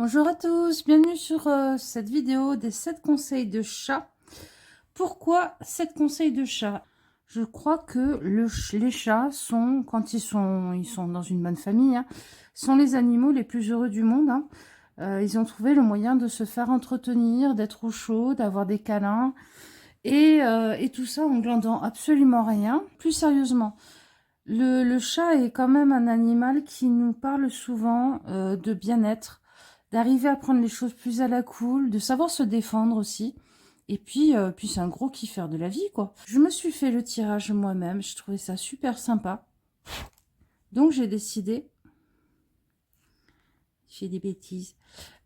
Bonjour à tous, bienvenue sur cette vidéo des 7 conseils de chat. Pourquoi 7 conseils de chat? Je crois que les chats sont, quand ils sont dans une bonne famille, hein, sont les animaux les plus heureux du monde. Hein. Ils ont trouvé le moyen de se faire entretenir, d'être au chaud, d'avoir des câlins, et tout ça en glandant absolument rien. Plus sérieusement, le chat est quand même un animal qui nous parle souvent de bien-être, d'arriver à prendre les choses plus à la cool, de savoir se défendre aussi. Et puis c'est un gros kiffeur de la vie, quoi. Je me suis fait le tirage moi-même, je trouvais ça super sympa. Donc j'ai décidé... J'ai des bêtises.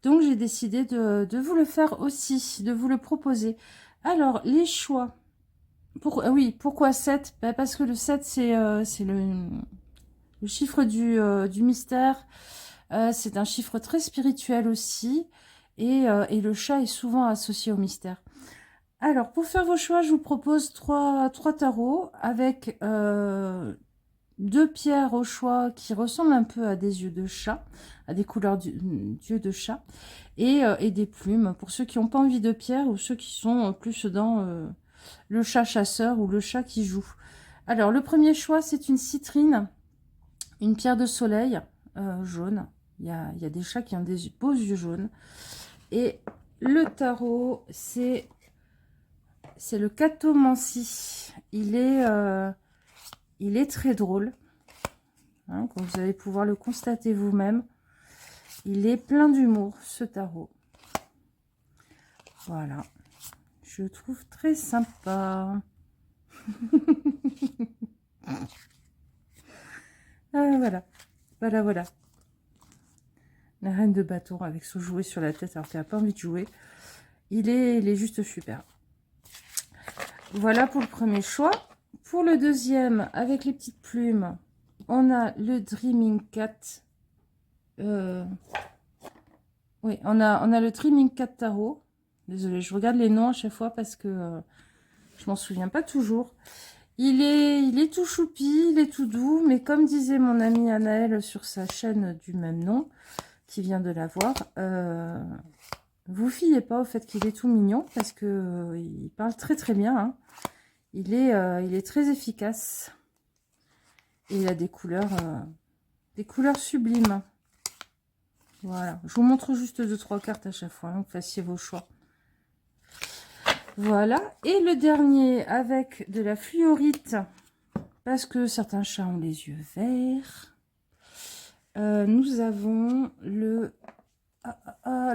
Donc j'ai décidé de vous le faire aussi, de vous le proposer. Alors, les choix. Oui, pourquoi 7? Parce que le 7, c'est le chiffre du mystère. C'est un chiffre très spirituel aussi. Et le chat est souvent associé au mystère. Alors, pour faire vos choix, je vous propose trois tarots avec 2 pierres au choix qui ressemblent un peu à des yeux de chat, à des couleurs d'yeux de chat, et des plumes, pour ceux qui n'ont pas envie de pierres ou ceux qui sont plus dans le chat chasseur ou le chat qui joue. Alors, le premier choix, c'est une citrine, une pierre de soleil jaune. Il y a des chats qui ont des beaux yeux jaunes. Et le tarot, c'est le Catomancie. Il est très drôle. Hein, comme vous allez pouvoir le constater vous-même. Il est plein d'humour, ce tarot. Voilà. Je le trouve très sympa. Ah, voilà. Voilà. La reine de bâton avec son jouet sur la tête alors qu'elle n'a pas envie de jouer. Il est juste super. Voilà pour le premier choix. Pour le deuxième, avec les petites plumes, on a le Dreaming Cat. Oui, on a le Dreaming Cat Tarot. Désolée, je regarde les noms à chaque fois parce que je m'en souviens pas toujours. Il est tout choupi, il est tout doux, mais comme disait mon amie Anaëlle sur sa chaîne du même nom, qui vient de la voir, vous fiez pas au fait qu'il est tout mignon parce que il parle très très bien. Hein. Il est très efficace et il a des couleurs sublimes. Voilà, je vous montre juste 2-3 cartes à chaque fois, hein, vous fassiez vos choix. Voilà, et le dernier avec de la fluorite, parce que certains chats ont les yeux verts. Nous avons le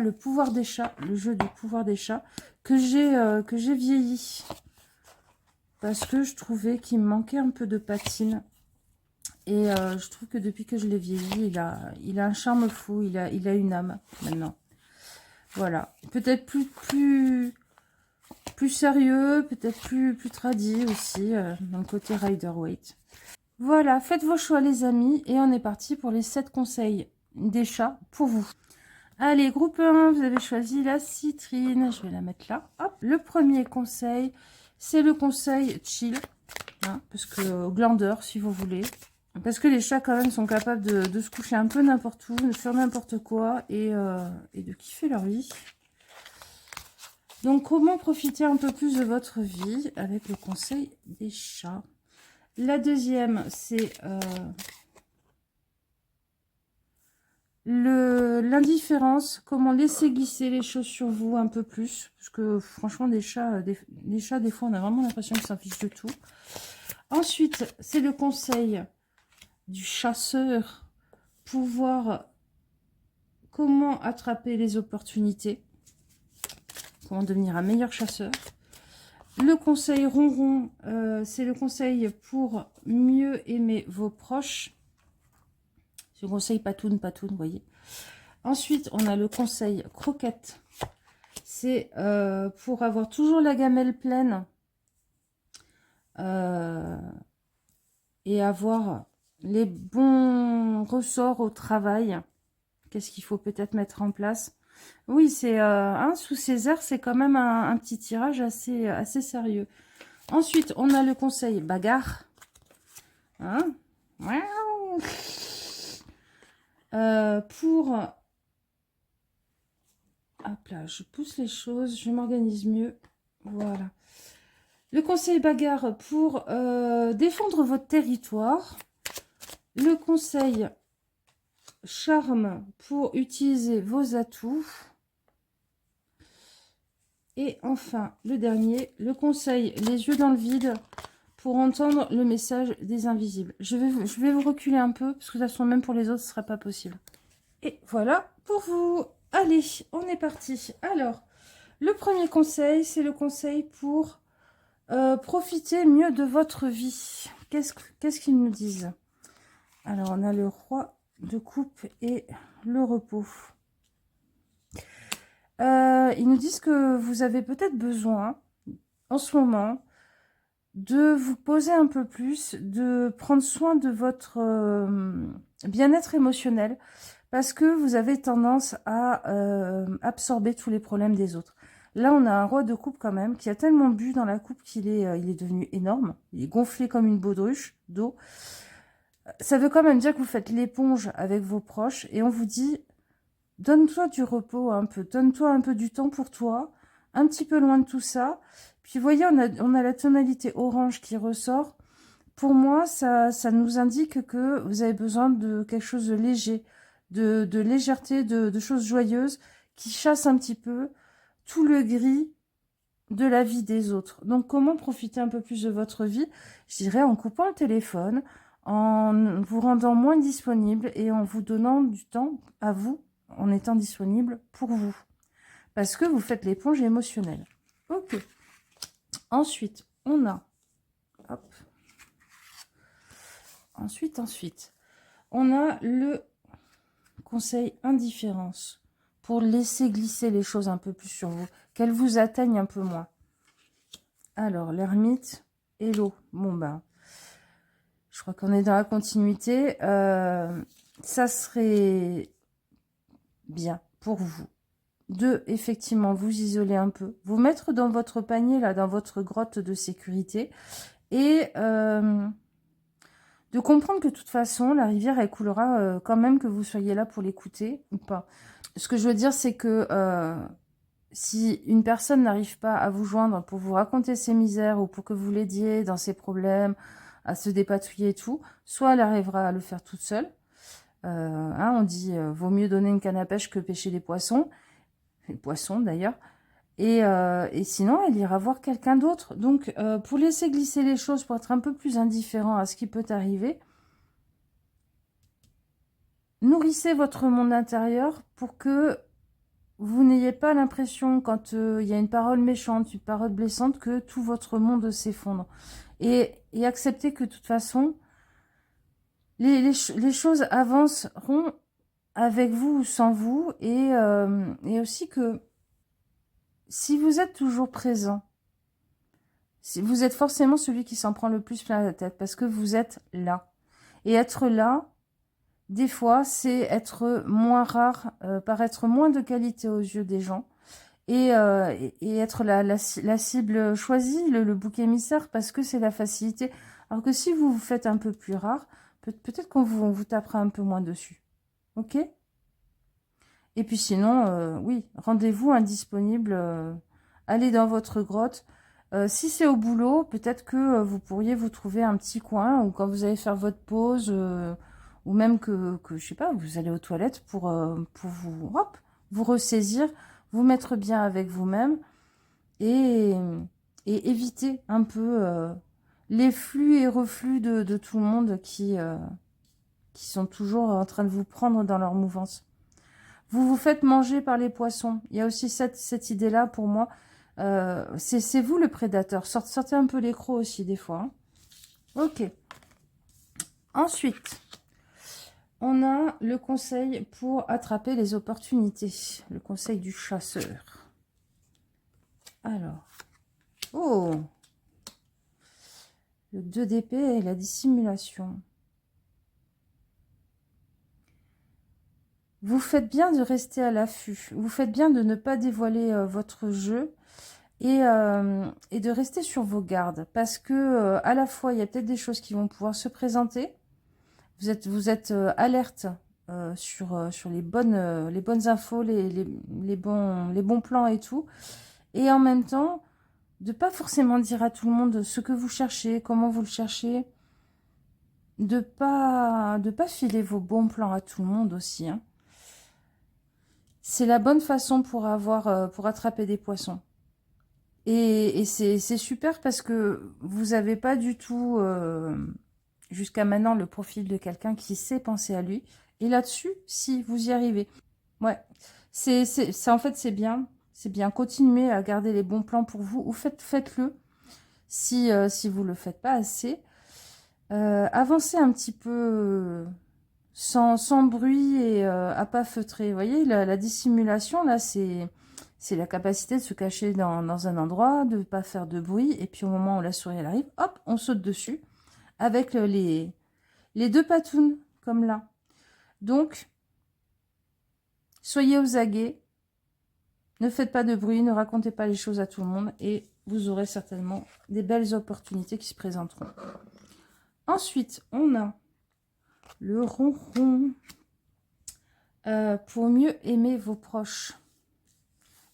pouvoir des chats, le jeu du pouvoir des chats, que j'ai vieilli. Parce que je trouvais qu'il me manquait un peu de patine. Et je trouve que depuis que je l'ai vieilli, il a un charme fou, il a une âme maintenant. Voilà, peut-être plus sérieux, peut-être plus tradit aussi, dans le côté Rider-Waite. Voilà, faites vos choix les amis, et on est parti pour les 7 conseils des chats pour vous. Allez, groupe 1, vous avez choisi la citrine, je vais la mettre là. Hop, le premier conseil, c'est le conseil chill, hein, parce que glandeur si vous voulez. Parce que les chats quand même sont capables de se coucher un peu n'importe où, de faire n'importe quoi et de kiffer leur vie. Donc comment profiter un peu plus de votre vie avec le conseil des chats. La deuxième, c'est l'indifférence, comment laisser glisser les choses sur vous un peu plus. Parce que franchement, les chats, des fois, on a vraiment l'impression qu'ils s'en fichent de tout. Ensuite, c'est le conseil du chasseur, pouvoir comment attraper les opportunités, comment devenir un meilleur chasseur. Le conseil ronron, c'est le conseil pour mieux aimer vos proches. C'est le conseil patoune, vous voyez. Ensuite, on a le conseil croquette. C'est pour avoir toujours la gamelle pleine et avoir les bons ressorts au travail. Qu'est-ce qu'il faut peut-être mettre en place? Oui, c'est sous ces airs, c'est quand même un petit tirage assez sérieux. Ensuite, on a le conseil bagarre. Hein? Pour Hop là, je pousse les choses, je m'organise mieux. Voilà. Le conseil bagarre pour défendre votre territoire. Le conseil charme pour utiliser vos atouts. Et enfin, le dernier, le conseil les yeux dans le vide pour entendre le message des invisibles. Je vais vous reculer un peu, parce que de toute façon, même pour les autres, ce ne sera pas possible. Et voilà pour vous. Allez, on est parti. Alors, le premier conseil, c'est le conseil pour profiter mieux de votre vie. Qu'est-ce qu'ils nous disent? Alors, on a le roi de coupe et le repos. Ils nous disent que vous avez peut-être besoin, en ce moment, de vous poser un peu plus, de prendre soin de votre bien-être émotionnel, parce que vous avez tendance à absorber tous les problèmes des autres. Là, on a un roi de coupe quand même, qui a tellement bu dans la coupe qu'il est, il est devenu énorme. Il est gonflé comme une baudruche d'eau. Ça veut quand même dire que vous faites l'éponge avec vos proches, et on vous dit, donne-toi du repos un peu, donne-toi un peu du temps pour toi, un petit peu loin de tout ça. Puis vous voyez, on a la tonalité orange qui ressort. Pour moi, ça nous indique que vous avez besoin de quelque chose de léger, de légèreté, de choses joyeuses qui chassent un petit peu tout le gris de la vie des autres. Donc, comment profiter un peu plus de votre vie? Je dirais en coupant le téléphone, en vous rendant moins disponible et en vous donnant du temps à vous, en étant disponible pour vous. Parce que vous faites l'éponge émotionnelle. Ok. Ensuite, on a... Hop. Ensuite, on a le conseil indifférence pour laisser glisser les choses un peu plus sur vous, qu'elles vous atteignent un peu moins. Alors, l'ermite et l'eau. Bon, ben, je crois qu'on est dans la continuité. Ça serait bien pour vous de, effectivement, vous isoler un peu, vous mettre dans votre panier, là, dans votre grotte de sécurité, et de comprendre que de toute façon, la rivière, elle coulera quand même que vous soyez là pour l'écouter ou pas. Ce que je veux dire, c'est que si une personne n'arrive pas à vous joindre pour vous raconter ses misères ou pour que vous l'aidiez dans ses problèmes, à se dépatouiller et tout, soit elle arrivera à le faire toute seule. On dit, vaut mieux donner une canne à pêche que pêcher les poissons. Les poissons, d'ailleurs. Et sinon, elle ira voir quelqu'un d'autre. Donc, pour laisser glisser les choses, pour être un peu plus indifférent à ce qui peut arriver, nourrissez votre monde intérieur pour que vous n'ayez pas l'impression, quand il y a une parole méchante, une parole blessante, que tout votre monde s'effondre. Et acceptez que de toute façon, les choses avanceront avec vous ou sans vous. Et aussi que si vous êtes toujours présent, si vous êtes forcément celui qui s'en prend le plus plein la tête, parce que vous êtes là. Et être là, des fois, c'est être moins rare, paraître moins de qualité aux yeux des gens, et être la cible choisie, le bouc émissaire, parce que c'est la facilité. Alors que si vous vous faites un peu plus rare, peut-être qu'on vous tapera un peu moins dessus. Ok? Et puis sinon, oui, rendez-vous indisponible, allez dans votre grotte. Si c'est au boulot, peut-être que vous pourriez vous trouver un petit coin, ou quand vous allez faire votre pause, ou même que je sais pas, vous allez aux toilettes pour vous, hop, vous ressaisir, vous mettre bien avec vous-même, et éviter un peu les flux et reflux de tout le monde qui sont toujours en train de vous prendre dans leur mouvance. Vous vous faites manger par les poissons. Il y a aussi cette idée-là pour moi. C'est vous le prédateur. Sortez un peu les crocs aussi des fois. Hein. Ok. Ensuite, on a le conseil pour attraper les opportunités. Le conseil du chasseur. Alors. Oh, le 2 d'épée et la dissimulation. Vous faites bien de rester à l'affût. Vous faites bien de ne pas dévoiler votre jeu et de rester sur vos gardes. Parce que à la fois, il y a peut-être des choses qui vont pouvoir se présenter. Vous êtes alerte sur les bonnes infos, les bons plans et tout. Et en même temps, de pas forcément dire à tout le monde ce que vous cherchez, comment vous le cherchez. De pas filer vos bons plans à tout le monde aussi, hein. C'est la bonne façon pour attraper des poissons. Et c'est super parce que vous n'avez pas du tout, jusqu'à maintenant, le profil de quelqu'un qui sait penser à lui. Et là-dessus, si, vous y arrivez. Ouais, en fait, c'est bien. C'est bien. Continuez à garder les bons plans pour vous, ou faites-le si vous ne le faites pas assez. Avancez un petit peu sans bruit et à pas feutrer. Vous voyez, la dissimulation, là, c'est la capacité de se cacher dans un endroit, de ne pas faire de bruit, et puis au moment où la souris elle arrive, hop, on saute dessus, avec les deux patounes, comme là. Donc, soyez aux aguets, ne faites pas de bruit, ne racontez pas les choses à tout le monde, et vous aurez certainement des belles opportunités qui se présenteront. Ensuite, on a le ronron. Pour mieux aimer vos proches.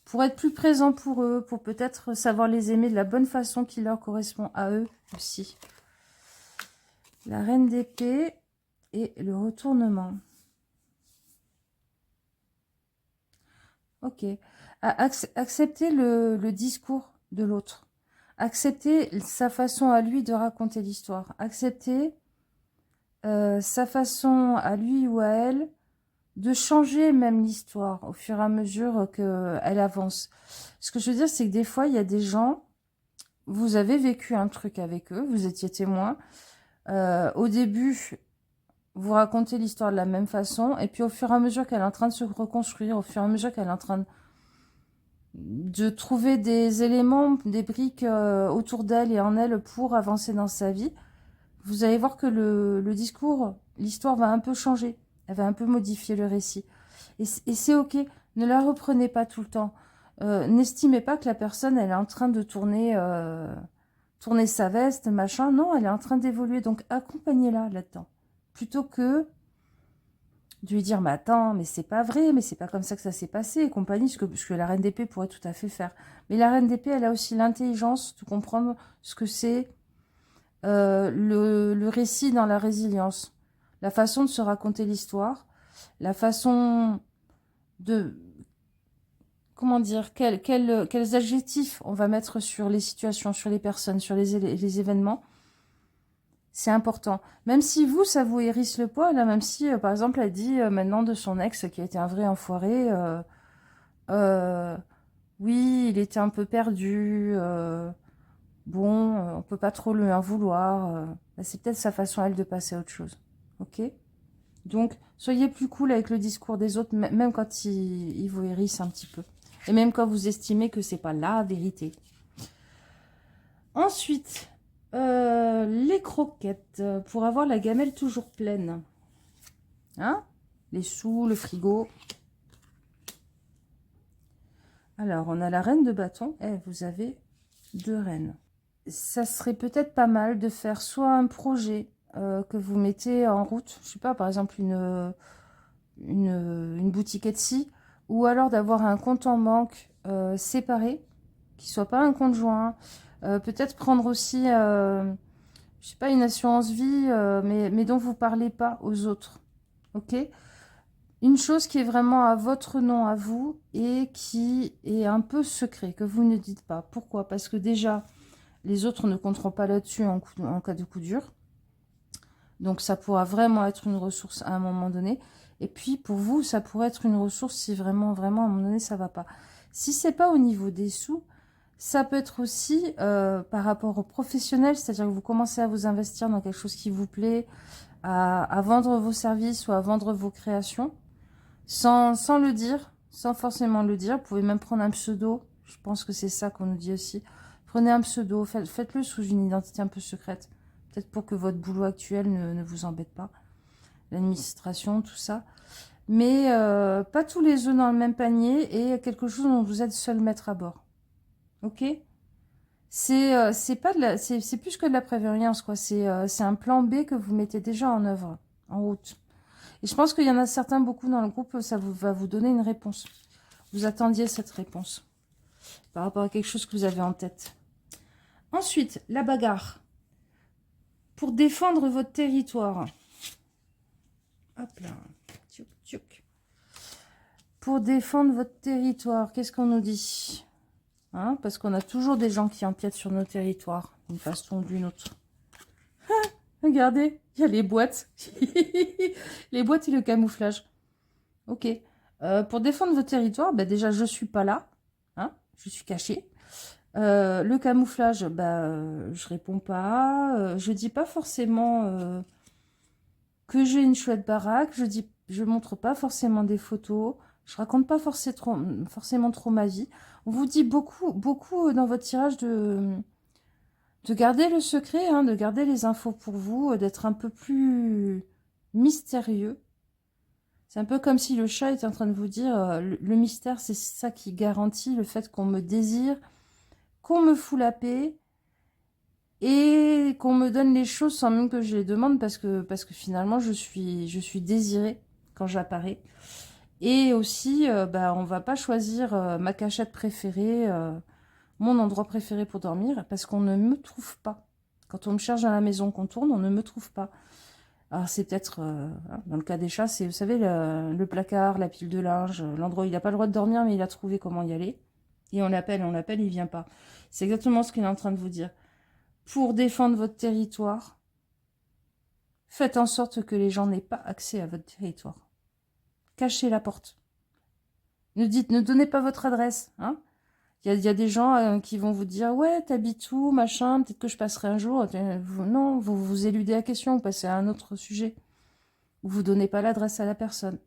Pour être plus présent pour eux, pour peut-être savoir les aimer de la bonne façon qui leur correspond à eux aussi. La reine d'épée et le retournement. Ok. Acceptez le discours de l'autre. Acceptez sa façon à lui de raconter l'histoire. Acceptez sa façon à lui ou à elle de changer même l'histoire au fur et à mesure qu'elle avance. Ce que je veux dire, c'est que des fois, il y a des gens, vous avez vécu un truc avec eux, vous étiez témoin. Au début, vous racontez l'histoire de la même façon, et puis au fur et à mesure qu'elle est en train de se reconstruire, au fur et à mesure qu'elle est en train de trouver des éléments, des briques autour d'elle et en elle pour avancer dans sa vie, vous allez voir que le discours, l'histoire va un peu changer. Elle va un peu modifier le récit. Et c'est ok. Ne la reprenez pas tout le temps. N'estimez pas que la personne, elle est en train de tourner sa veste, machin. Non, elle est en train d'évoluer. Donc, accompagnez-la là-dedans. Plutôt que de lui dire, mais attends, mais c'est pas vrai, mais c'est pas comme ça que ça s'est passé, et compagnie, ce que la reine d'épée pourrait tout à fait faire. Mais la reine d'épée, elle a aussi l'intelligence de comprendre ce que c'est le récit dans la résilience. La façon de se raconter l'histoire, la façon de... Comment dire, quels adjectifs on va mettre sur les situations, sur les personnes, sur les événements. C'est important. Même si vous, ça vous hérisse le poil, là, même si, par exemple, elle dit maintenant de son ex qui a été un vrai enfoiré, oui, il était un peu perdu, bon, on peut pas trop lui en vouloir. Bah, c'est peut-être sa façon, elle, de passer à autre chose. Ok? Donc, soyez plus cool avec le discours des autres, même quand ils vous hérissent un petit peu. Et même quand vous estimez que c'est pas la vérité. Ensuite, les croquettes, pour avoir la gamelle toujours pleine. Hein? Les sous, le frigo. Alors, on a la reine de bâton. Eh, vous avez 2 reines. Ça serait peut-être pas mal de faire soit un projet que vous mettez en route. Je sais pas, par exemple, une boutique Etsy. Ou alors d'avoir un compte en banque séparé, qui soit pas un compte joint. Peut-être prendre aussi, je sais pas, une assurance vie, mais dont vous parlez pas aux autres. Ok? Une chose qui est vraiment à votre nom, à vous, et qui est un peu secret, que vous ne dites pas. Pourquoi? Parce que déjà, les autres ne compteront pas là-dessus en cas de coup dur. Donc, ça pourra vraiment être une ressource à un moment donné. Et puis, pour vous, ça pourrait être une ressource si vraiment, vraiment, à un moment donné, ça va pas. Si c'est pas au niveau des sous, ça peut être aussi par rapport aux professionnels, c'est-à-dire que vous commencez à vous investir dans quelque chose qui vous plaît, à vendre vos services ou à vendre vos créations. Sans le dire, sans forcément le dire. Vous pouvez même prendre un pseudo. Je pense que c'est ça qu'on nous dit aussi. Prenez un pseudo, faites-le sous une identité un peu secrète. Peut-être pour que votre boulot actuel ne vous embête pas. L'administration, tout ça. Mais pas tous les œufs dans le même panier et quelque chose dont vous êtes seul maître à bord. Ok? C'est pas c'est plus que de la prévoyance, quoi. C'est un plan B que vous mettez déjà en œuvre, en route. Et je pense qu'il y en a certains, beaucoup dans le groupe, ça va vous donner une réponse. Vous attendiez cette réponse par rapport à quelque chose que vous avez en tête. Ensuite, la bagarre. Pour défendre votre territoire. Hop là. Tchouk, tchouk. Pour défendre votre territoire, qu'est-ce qu'on nous dit, hein? Parce qu'on a toujours des gens qui empiètent sur nos territoires, d'une façon ou d'une autre. Ah, regardez, il y a les boîtes. Les boîtes et le camouflage. Ok. Pour défendre votre territoire, bah déjà, je suis pas là. Hein, je suis cachée. Le camouflage, je réponds pas. Je dis pas forcément que j'ai une chouette baraque. Je montre pas forcément des photos. Je raconte pas forcément trop ma vie. On vous dit beaucoup dans votre tirage de garder le secret, hein, de garder les infos pour vous, d'être un peu plus mystérieux. C'est un peu comme si le chat est en train de vous dire, le mystère, c'est ça qui garantit le fait qu'on me désire, qu'on me fout la paix, et qu'on me donne les choses sans même que je les demande, parce que finalement, je suis désirée quand j'apparais. Et aussi, on va pas choisir ma cachette préférée, mon endroit préféré pour dormir, parce qu'on ne me trouve pas. Quand on me cherche dans la maison, qu'on tourne, on ne me trouve pas. Alors c'est peut-être, dans le cas des chats, c'est, vous savez, le placard, la pile de linge, l'endroit où il n'a pas le droit de dormir, mais il a trouvé comment y aller. Et on l'appelle, il vient pas. C'est exactement ce qu'il est en train de vous dire. Pour défendre votre territoire, faites en sorte que les gens n'aient pas accès à votre territoire. Cachez la porte. Ne donnez pas votre adresse, hein. Il y a des gens qui vont vous dire « Ouais, t'habites où, machin, peut-être que je passerai un jour. » Non, vous éludez la question, vous passez à un autre sujet. Vous ne donnez pas l'adresse à la personne.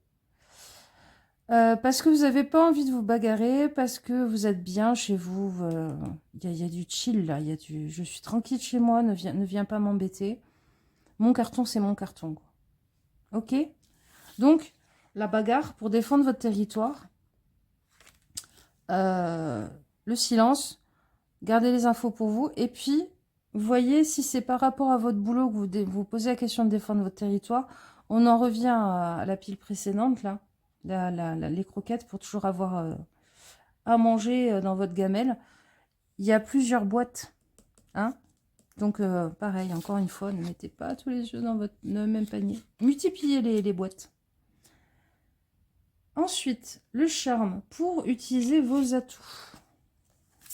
Parce que vous n'avez pas envie de vous bagarrer, parce que vous êtes bien chez vous. Il y a du chill, là. Je suis tranquille chez moi, ne viens pas m'embêter. Mon carton, c'est mon carton. Quoi. Ok? Donc, la bagarre pour défendre votre territoire. Le silence, gardez les infos pour vous, et puis, voyez si c'est par rapport à votre boulot que vous posez la question de défendre votre territoire. On en revient à la pile précédente, là, les croquettes, pour toujours avoir à manger dans votre gamelle. Il y a plusieurs boîtes, hein. Donc, pareil, encore une fois, ne mettez pas tous les œufs dans le même panier. Multipliez les boîtes. Ensuite, le charme pour utiliser vos atouts.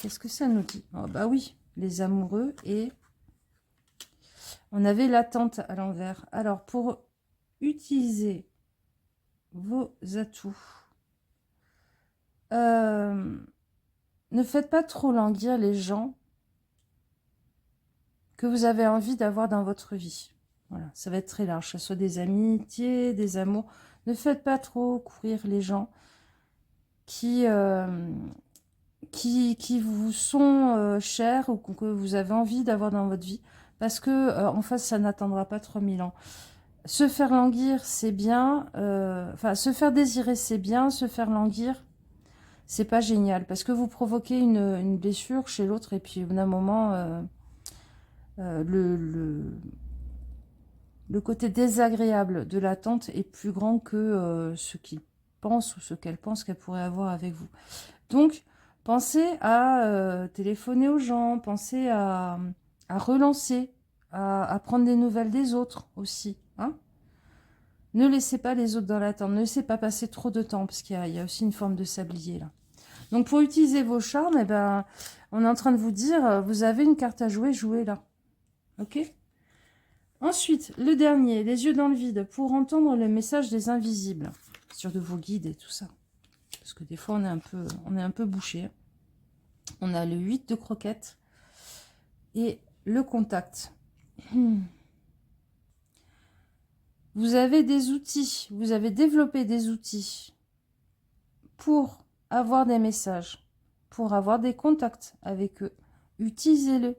Qu'est-ce que ça nous dit? Oh, bah oui, les amoureux et on avait l'attente à l'envers. Alors, pour utiliser vos atouts, ne faites pas trop languir les gens que vous avez envie d'avoir dans votre vie. Voilà, ça va être très large, que ce soit des amitiés, des amours. Ne faites pas trop courir les gens qui vous sont chers ou que vous avez envie d'avoir dans votre vie. Parce que en face, ça n'attendra pas 3000 ans. Se faire languir, c'est bien. Enfin, se faire désirer, c'est bien. Se faire languir, c'est pas génial. Parce que vous provoquez une blessure chez l'autre. Et puis, au bout d'un moment, le côté désagréable de l'attente est plus grand que ce qu'il pense ou ce qu'elle pense qu'elle pourrait avoir avec vous. Donc, pensez à téléphoner aux gens, pensez à relancer, à prendre des nouvelles des autres aussi. Hein, ne laissez pas les autres dans l'attente, ne laissez pas passer trop de temps, parce qu'il y a aussi une forme de sablier là. Donc, pour utiliser vos charmes, eh ben, on est en train de vous dire, vous avez une carte à jouer, jouez-la. Ok ? Ensuite, le dernier, les yeux dans le vide, pour entendre le message des invisibles, sur de vos guides et tout ça. Parce que des fois, on est un peu bouché. On a le 8 de croquettes et le contact. Vous avez des outils, vous avez développé des outils pour avoir des messages, pour avoir des contacts avec eux. Utilisez-le.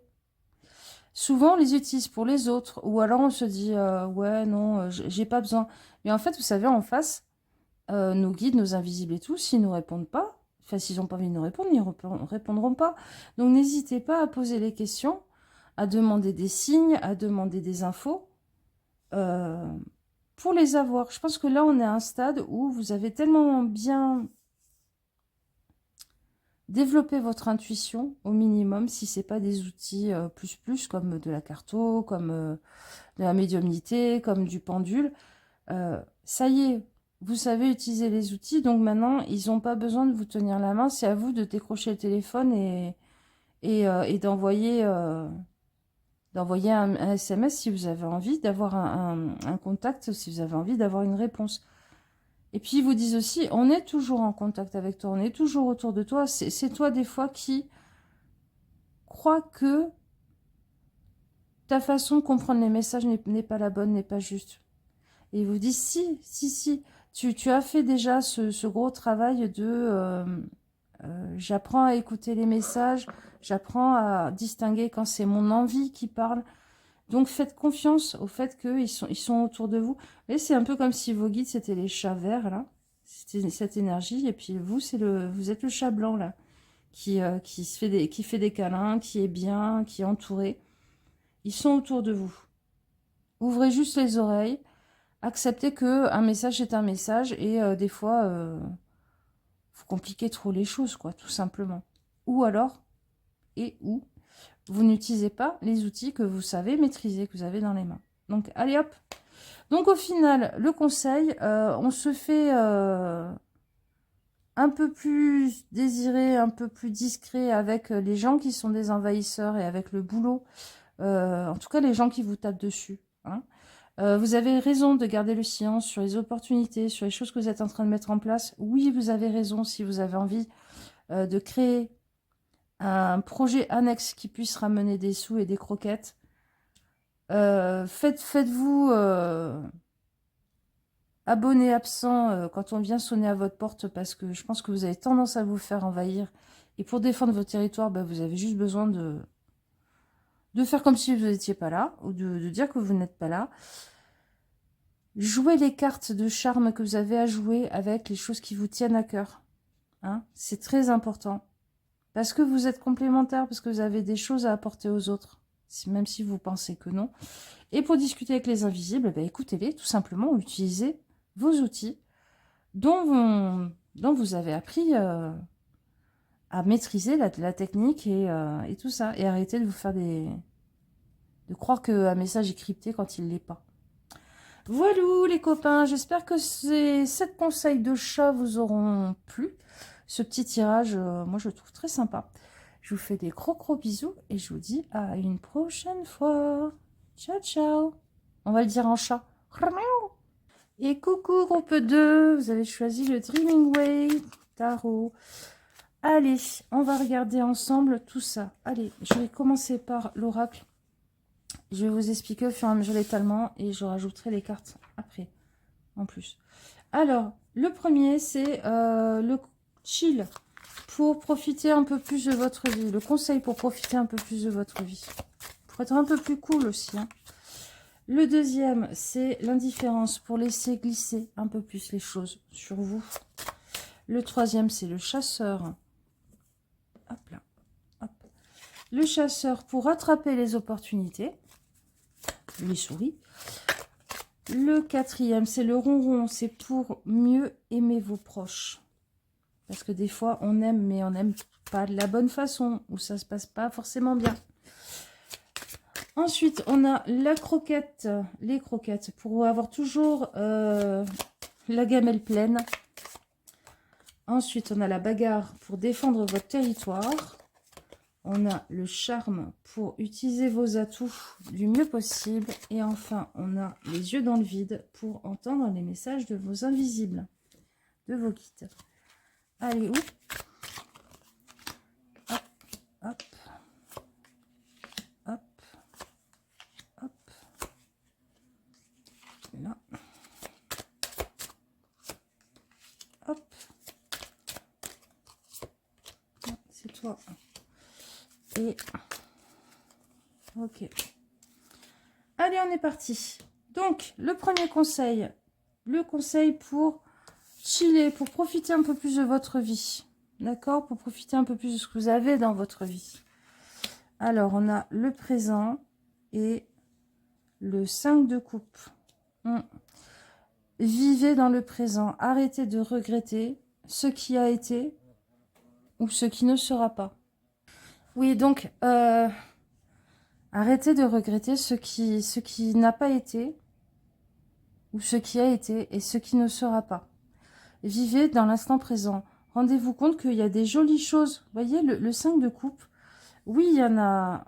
Souvent, on les utilise pour les autres, ou alors on se dit ouais, non, j'ai pas besoin. Mais en fait, vous savez, en face, nos guides, nos invisibles et tout, s'ils ne nous répondent pas, enfin, s'ils n'ont pas envie de nous répondre, ils ne répondront pas. Donc, n'hésitez pas à poser les questions, à demander des signes, à demander des infos pour les avoir. Je pense que là, on est à un stade où vous avez tellement bien développé votre intuition au minimum, si c'est pas des outils plus, comme de la carto, comme de la médiumnité, comme du pendule. Ça y est, vous savez utiliser les outils, donc maintenant, ils n'ont pas besoin de vous tenir la main. C'est à vous de décrocher le téléphone et d'envoyer un SMS si vous avez envie d'avoir un contact, si vous avez envie d'avoir une réponse. Et puis, ils vous disent aussi, on est toujours en contact avec toi, on est toujours autour de toi. C'est toi, des fois, qui crois que ta façon de comprendre les messages n'est pas la bonne, n'est pas juste. Et ils vous disent, si, tu as fait déjà ce gros travail de... j'apprends à écouter les messages, j'apprends à distinguer quand c'est mon envie qui parle. Donc faites confiance au fait qu'ils sont autour de vous. Et c'est un peu comme si vos guides, c'était les chats verts, là. C'était cette énergie. Et puis vous, vous êtes le chat blanc, là, qui fait des câlins, qui est bien, qui est entouré. Ils sont autour de vous. Ouvrez juste les oreilles. Acceptez qu'un message est un message. Et des fois, vous compliquez trop les choses, quoi, tout simplement. Ou alors, ou vous n'utilisez pas les outils que vous savez maîtriser, que vous avez dans les mains. Donc, allez hop. Donc, au final, le conseil, on se fait un peu plus désiré, un peu plus discret avec les gens qui sont des envahisseurs et avec le boulot. En tout cas, les gens qui vous tapent dessus. Hein. Vous avez raison de garder le silence sur les opportunités, sur les choses que vous êtes en train de mettre en place. Oui, vous avez raison si vous avez envie de créer un projet annexe qui puisse ramener des sous et des croquettes. Faites-vous abonné absent quand on vient sonner à votre porte parce que je pense que vous avez tendance à vous faire envahir. Et pour défendre votre territoire, vous avez juste besoin de faire comme si vous n'étiez pas là ou de dire que vous n'êtes pas là. Jouez les cartes de charme que vous avez à jouer avec les choses qui vous tiennent à cœur. Hein, c'est très important. Parce que vous êtes complémentaires, parce que vous avez des choses à apporter aux autres, même si vous pensez que non. Et pour discuter avec les invisibles, écoutez-les, tout simplement, utilisez vos outils dont vous avez appris à maîtriser la technique et tout ça. Et arrêtez de vous faire de croire qu'un message est crypté quand il ne l'est pas. Voilà les copains, j'espère que ces 7 conseils de chat vous auront plu. Ce petit tirage, moi je le trouve très sympa. Je vous fais des gros bisous et je vous dis à une prochaine fois. Ciao ciao. On va le dire en chat. Et coucou groupe 2, vous avez choisi le Dreaming Way Tarot. Allez, on va regarder ensemble tout ça. Allez, je vais commencer par l'oracle. Je vais vous expliquer au fur et à mesure l'étalement et je rajouterai les cartes après, en plus. Alors, le premier, c'est le chill pour profiter un peu plus de votre vie. Le conseil pour profiter un peu plus de votre vie. Pour être un peu plus cool aussi. Hein. Le deuxième, c'est l'indifférence pour laisser glisser un peu plus les choses sur vous. Le troisième, c'est le chasseur. Hop là. Hop. Le chasseur pour attraper les opportunités. Les souris. Le quatrième, c'est le ronron. C'est pour mieux aimer vos proches. Parce que des fois, on aime, mais on n'aime pas de la bonne façon. Ou ça se passe pas forcément bien. Ensuite, on a la croquette. Les croquettes. Pour avoir toujours la gamelle pleine. Ensuite, on a la bagarre pour défendre votre territoire. On a le charme pour utiliser vos atouts du mieux possible. Et enfin, on a les yeux dans le vide pour entendre les messages de vos invisibles, de vos guides. Allez, hop, hop, hop, hop. Là. Hop. C'est toi. Et ok. Allez, on est parti. Donc, le premier conseil. Le conseil pour chiller, pour profiter un peu plus de votre vie. D'accord? Pour profiter un peu plus de ce que vous avez dans votre vie. Alors, on a le présent et le 5 de coupe. Vivez dans le présent. Arrêtez de regretter ce qui a été ou ce qui ne sera pas. Oui, donc, arrêtez de regretter ce qui n'a pas été ou ce qui a été et ce qui ne sera pas. Vivez dans l'instant présent. Rendez-vous compte qu'il y a des jolies choses. Vous voyez, le 5 de coupe, oui, il y en a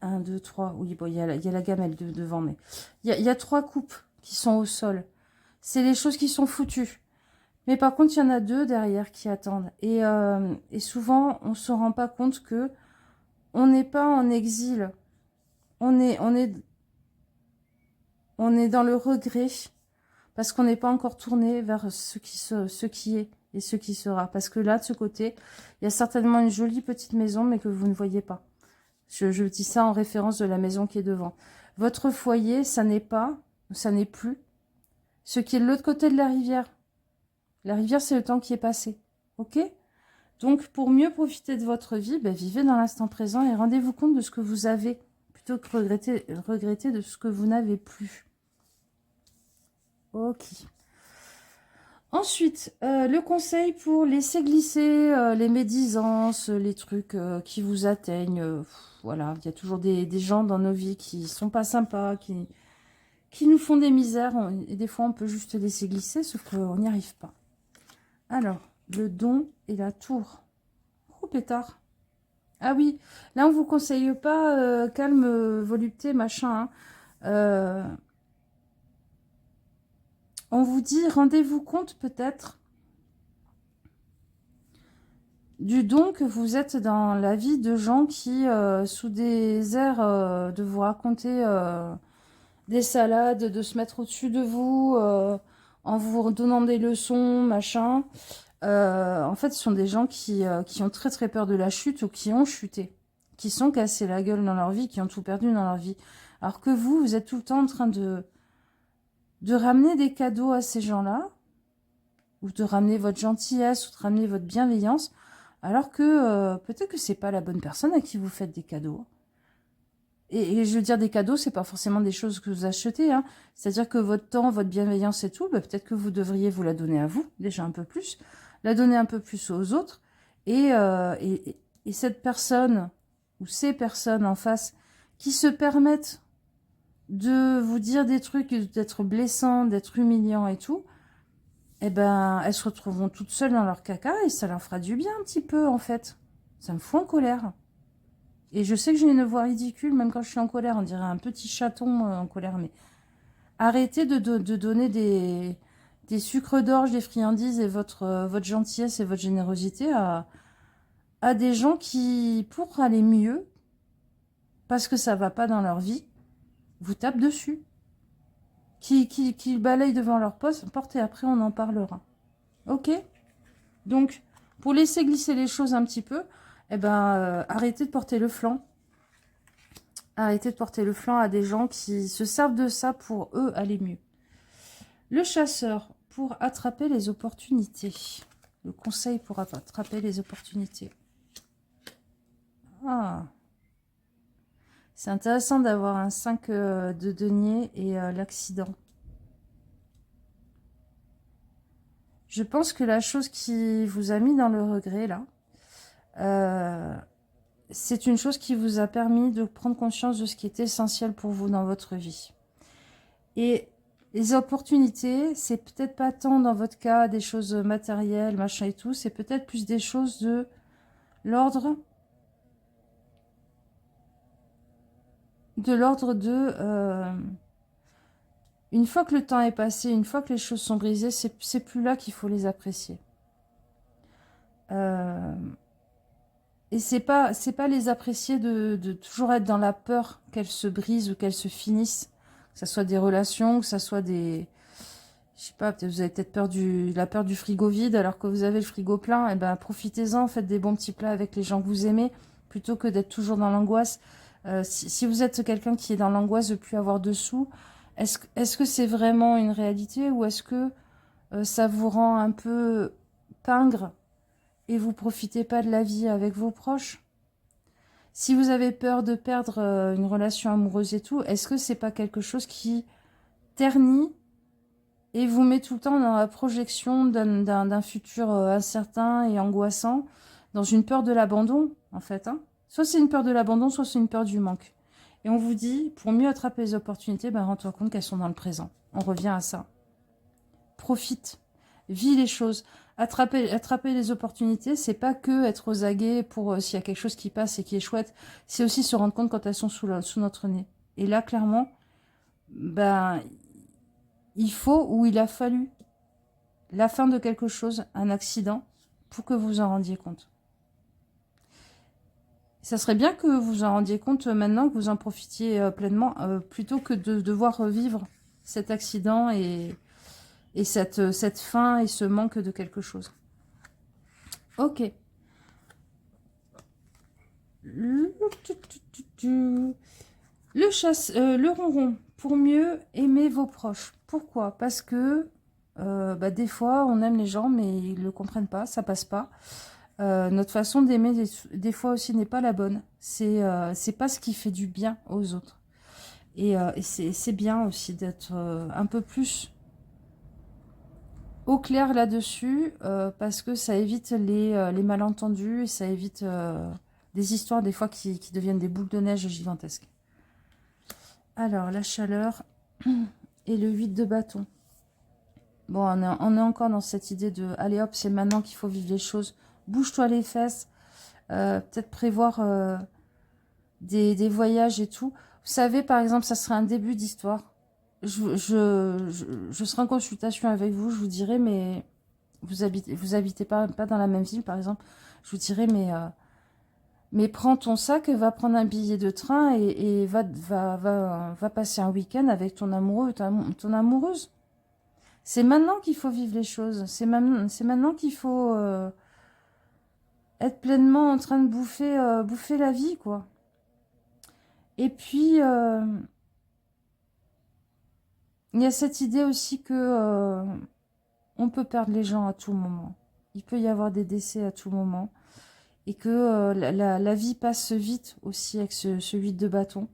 un, deux, trois. Oui, bon, il y a la gamelle devant, mais il y a 3 coupes qui sont au sol. C'est les choses qui sont foutues. Mais par contre, il y en a 2 derrière qui attendent. Et souvent, on ne se rend pas compte que on n'est pas en exil. On est dans le regret parce qu'on n'est pas encore tourné vers ce qui est et ce qui sera. Parce que là, de ce côté, il y a certainement une jolie petite maison, mais que vous ne voyez pas. Je dis ça en référence de la maison qui est devant. Votre foyer, ça n'est plus ce qui est de l'autre côté de la rivière. La rivière, c'est le temps qui est passé. Ok? Donc, pour mieux profiter de votre vie, ben, vivez dans l'instant présent et rendez-vous compte de ce que vous avez, plutôt que regretter de ce que vous n'avez plus. Ok. Ensuite, le conseil pour laisser glisser les médisances, les trucs qui vous atteignent. Voilà, il y a toujours des gens dans nos vies qui sont pas sympas, qui nous font des misères. Et des fois, on peut juste laisser glisser, sauf qu'on n'y arrive pas. Alors, le don et la tour. Oh, pétard. Ah oui, là, on vous conseille pas calme, volupté, machin. Hein. On vous dit, rendez-vous compte peut-être du don que vous êtes dans la vie de gens qui, sous des airs de vous raconter des salades, de se mettre au-dessus de vous, en vous donnant des leçons, machin. En fait, ce sont des gens qui ont très très peur de la chute ou qui ont chuté, qui sont cassés la gueule dans leur vie, qui ont tout perdu dans leur vie. Alors que vous êtes tout le temps en train de ramener des cadeaux à ces gens-là, ou de ramener votre gentillesse, ou de ramener votre bienveillance, alors que peut-être que c'est pas la bonne personne à qui vous faites des cadeaux. Et je veux dire, des cadeaux, c'est pas forcément des choses que vous achetez. Hein. C'est-à-dire que votre temps, votre bienveillance et tout, bah, peut-être que vous devriez vous la donner à vous, déjà un peu plus, la donner un peu plus aux autres. Et cette personne, ou ces personnes en face, qui se permettent de vous dire des trucs, d'être blessants, d'être humiliants et tout, eh ben, elles se retrouveront toutes seules dans leur caca et ça leur fera du bien un petit peu, en fait. Ça me fout en colère. Et je sais que j'ai une voix ridicule, même quand je suis en colère. On dirait un petit chaton en colère. Mais arrêtez de donner des sucres d'orge, des friandises et votre gentillesse et votre générosité à des gens qui, pour aller mieux, parce que ça va pas dans leur vie, vous tapent dessus. Qui balayent devant leur porte et après on en parlera. Ok? Donc, pour laisser glisser les choses un petit peu, eh ben, arrêtez de porter le flanc. Arrêtez de porter le flanc à des gens qui se servent de ça pour eux aller mieux. Le chasseur, pour attraper les opportunités. Le conseil pour attraper les opportunités. Ah. C'est intéressant d'avoir un 5 de denier et l'accident. Je pense que la chose qui vous a mis dans le regret, là, c'est une chose qui vous a permis de prendre conscience de ce qui est essentiel pour vous dans votre vie. Et les opportunités, c'est peut-être pas tant dans votre cas des choses matérielles, machin et tout, c'est peut-être plus des choses de l'ordre une fois que le temps est passé, une fois que les choses sont brisées, c'est plus là qu'il faut les apprécier. Et c'est pas les apprécier de toujours être dans la peur qu'elles se brisent ou qu'elles se finissent. Que ça soit des relations, que ça soit des... Je sais pas, vous avez peut-être la peur du frigo vide alors que vous avez le frigo plein. Et ben profitez-en, faites des bons petits plats avec les gens que vous aimez plutôt que d'être toujours dans l'angoisse. Si vous êtes quelqu'un qui est dans l'angoisse de plus avoir de sous, est-ce que c'est vraiment une réalité ou est-ce que ça vous rend un peu pingre et vous profitez pas de la vie avec vos proches? Si vous avez peur de perdre une relation amoureuse et tout, est-ce que c'est pas quelque chose qui ternit et vous met tout le temps dans la projection d'un futur incertain et angoissant, dans une peur de l'abandon, en fait. Hein. Soit c'est une peur de l'abandon, soit c'est une peur du manque. Et on vous dit, pour mieux attraper les opportunités, ben, rends-toi compte qu'elles sont dans le présent. On revient à ça. Profite, vis les choses. Attraper les opportunités, c'est pas que être aux aguets pour s'il y a quelque chose qui passe et qui est chouette, c'est aussi se rendre compte quand elles sont sous notre nez. Et là, clairement, ben, il faut ou il a fallu la fin de quelque chose, un accident, pour que vous en rendiez compte. Ça serait bien que vous en rendiez compte maintenant, que vous en profitiez pleinement, plutôt que de devoir revivre cet accident et cette fin et ce manque de quelque chose. Ok. Le le ronron, pour mieux aimer vos proches. Pourquoi? Parce que bah, des fois, on aime les gens, mais ils ne le comprennent pas, ça passe pas. Notre façon d'aimer, des fois aussi, n'est pas la bonne. C'est pas ce qui fait du bien aux autres. Et c'est bien aussi d'être un peu plus au clair là-dessus, parce que ça évite les malentendus, et ça évite des histoires, des fois, qui deviennent des boules de neige gigantesques. Alors, la chaleur et le 8 de bâton. Bon, on est encore dans cette idée de, allez hop, c'est maintenant qu'il faut vivre les choses. Bouge-toi les fesses. Peut-être prévoir des voyages et tout. Vous savez, par exemple, ça serait un début d'histoire. Je serai en consultation avec vous, je vous dirai, mais vous habitez pas dans la même ville, par exemple. Je vous dirai, mais prends ton sac, va prendre un billet de train et va passer un week-end avec ton amoureux, ton amoureuse. C'est maintenant qu'il faut vivre les choses. C'est maintenant qu'il faut être pleinement en train de bouffer la vie, quoi. Et puis, il y a cette idée aussi que on peut perdre les gens à tout moment. Il peut y avoir des décès à tout moment. Et que la vie passe vite aussi avec ce 8 de bâton.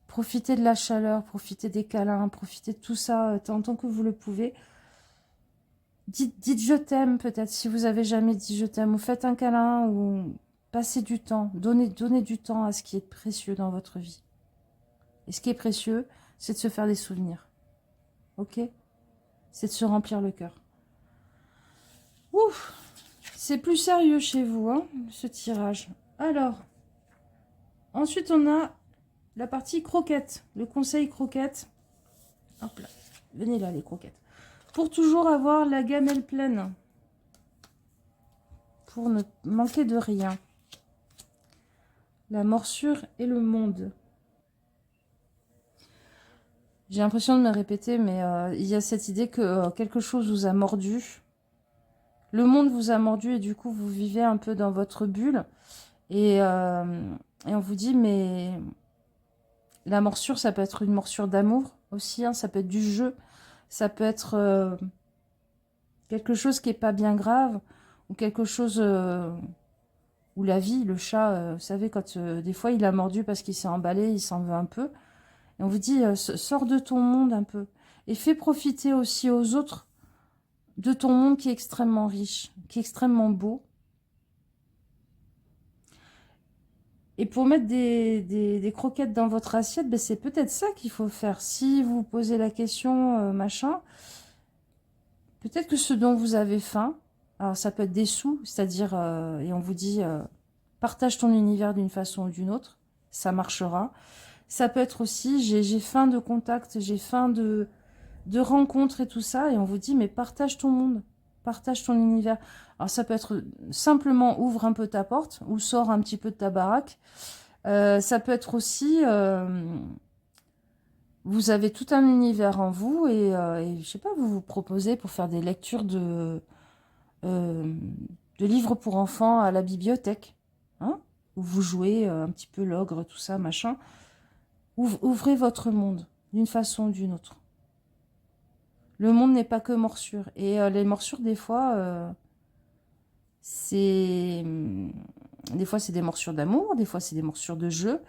Profitez de la chaleur, profitez des câlins, profitez de tout ça tant que vous le pouvez. Dites je t'aime peut-être si vous avez jamais dit je t'aime. Ou faites un câlin ou passez du temps. Donnez du temps à ce qui est précieux dans votre vie. Et ce qui est précieux, c'est de se faire des souvenirs. Ok? C'est de se remplir le cœur. Ouf! C'est plus sérieux chez vous, hein, ce tirage. Alors, ensuite, on a la partie croquette, le conseil croquette. Hop là, venez là, les croquettes. Pour toujours avoir la gamelle pleine. Pour ne manquer de rien. La morsure et le monde. J'ai l'impression de me répéter, mais il y a cette idée que quelque chose vous a mordu. Le monde vous a mordu et du coup, vous vivez un peu dans votre bulle. Et on vous dit, mais la morsure, ça peut être une morsure d'amour aussi. Hein, ça peut être du jeu. Ça peut être quelque chose qui n'est pas bien grave. Ou quelque chose où la vie, le chat, vous savez, quand des fois, il a mordu parce qu'il s'est emballé, il s'en veut un peu. Et on vous dit, sors de ton monde un peu. Et fais profiter aussi aux autres de ton monde qui est extrêmement riche, qui est extrêmement beau. Et pour mettre des croquettes dans votre assiette, ben c'est peut-être ça qu'il faut faire. Si vous posez la question, machin, peut-être que ce dont vous avez faim, alors ça peut être des sous, c'est-à-dire, et on vous dit, partage ton univers d'une façon ou d'une autre, ça marchera. Ça peut être aussi, j'ai faim de contact, j'ai faim de rencontres et tout ça, et on vous dit, mais partage ton monde, partage ton univers. Alors ça peut être simplement ouvre un peu ta porte, ou sors un petit peu de ta baraque. Ça peut être aussi, vous avez tout un univers en vous, et je sais pas, vous vous proposez pour faire des lectures de livres pour enfants à la bibliothèque, hein, où vous jouez un petit peu l'ogre, tout ça, machin. Ouvrez votre monde, d'une façon ou d'une autre. Le monde n'est pas que morsure. Et les morsures, des fois, c'est... Des fois, c'est des morsures d'amour, des fois, c'est des morsures de jeu.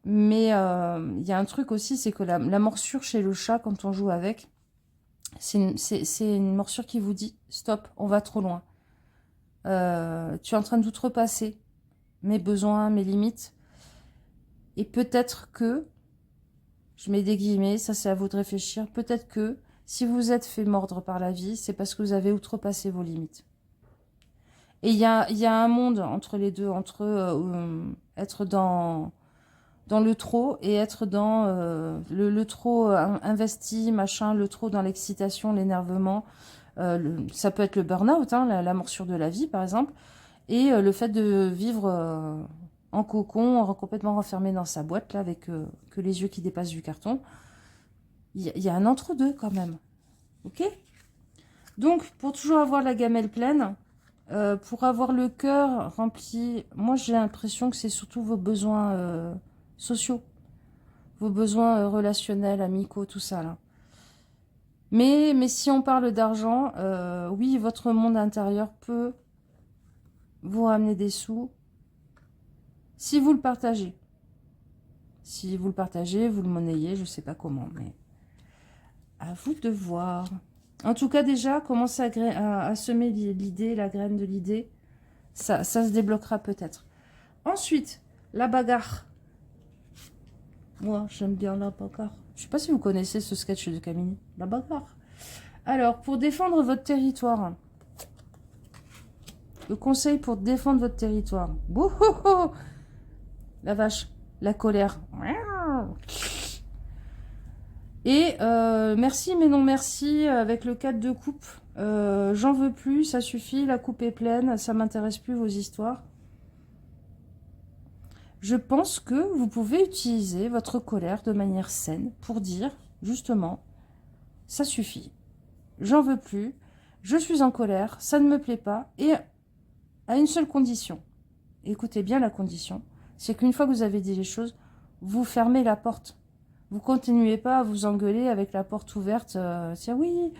Mais il y a un truc aussi, c'est que la morsure chez le chat, quand on joue avec, C'est une morsure qui vous dit, stop, on va trop loin. Tu es en train de t'outrepasser mes besoins, mes limites. Et peut-être que, je mets des guillemets, ça c'est à vous de réfléchir, peut-être que si vous êtes fait mordre par la vie, c'est parce que vous avez outrepassé vos limites. Et il y a un monde entre les deux, entre être dans le trop et être dans le trop investi, machin, le trop dans l'excitation, l'énervement. Ça peut être le burn-out, hein, la morsure de la vie, par exemple. Et le fait de vivre en cocon, complètement renfermé dans sa boîte, là, avec que les yeux qui dépassent du carton. Il y a un entre-deux, quand même. Ok? Donc, pour toujours avoir la gamelle pleine, pour avoir le cœur rempli, moi, j'ai l'impression que c'est surtout vos besoins sociaux, vos besoins relationnels, amicaux, tout ça, là. Mais si on parle d'argent, oui, votre monde intérieur peut vous ramener des sous si vous le partagez. Si vous le partagez, vous le monnayez, je ne sais pas comment, mais à vous de voir. En tout cas, déjà, commencez à semer l'idée, la graine de l'idée. Ça se débloquera peut-être. Ensuite, la bagarre. Moi, j'aime bien la bagarre. Je ne sais pas si vous connaissez ce sketch de Camille. La bagarre. Alors, pour défendre votre territoire, le conseil pour défendre votre territoire. Wouhouhou, la vache, la colère. Et merci mais non merci avec le 4 de coupe. J'en veux plus, ça suffit, la coupe est pleine, ça m'intéresse plus vos histoires. Je pense que vous pouvez utiliser votre colère de manière saine pour dire, justement, ça suffit, j'en veux plus, je suis en colère, ça ne me plaît pas, et à une seule condition. Écoutez bien la condition, c'est qu'une fois que vous avez dit les choses, vous fermez la porte. Vous continuez pas à vous engueuler avec la porte ouverte. C'est oui,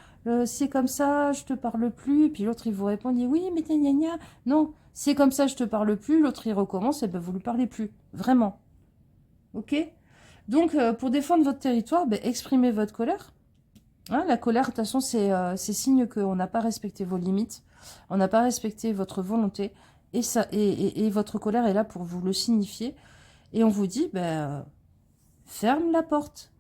c'est comme ça, je te parle plus. Et puis l'autre il vous répond, dit oui, mais gna gna. Non, c'est comme ça, je te parle plus. L'autre il recommence, et ben vous lui parlez plus, vraiment. Ok. Donc pour défendre votre territoire, ben, exprimez votre colère. Hein, la colère, de toute façon, c'est signe qu'on n'a pas respecté vos limites, on n'a pas respecté votre volonté, et ça, et votre colère est là pour vous le signifier. Et on vous dit, ben ferme la porte.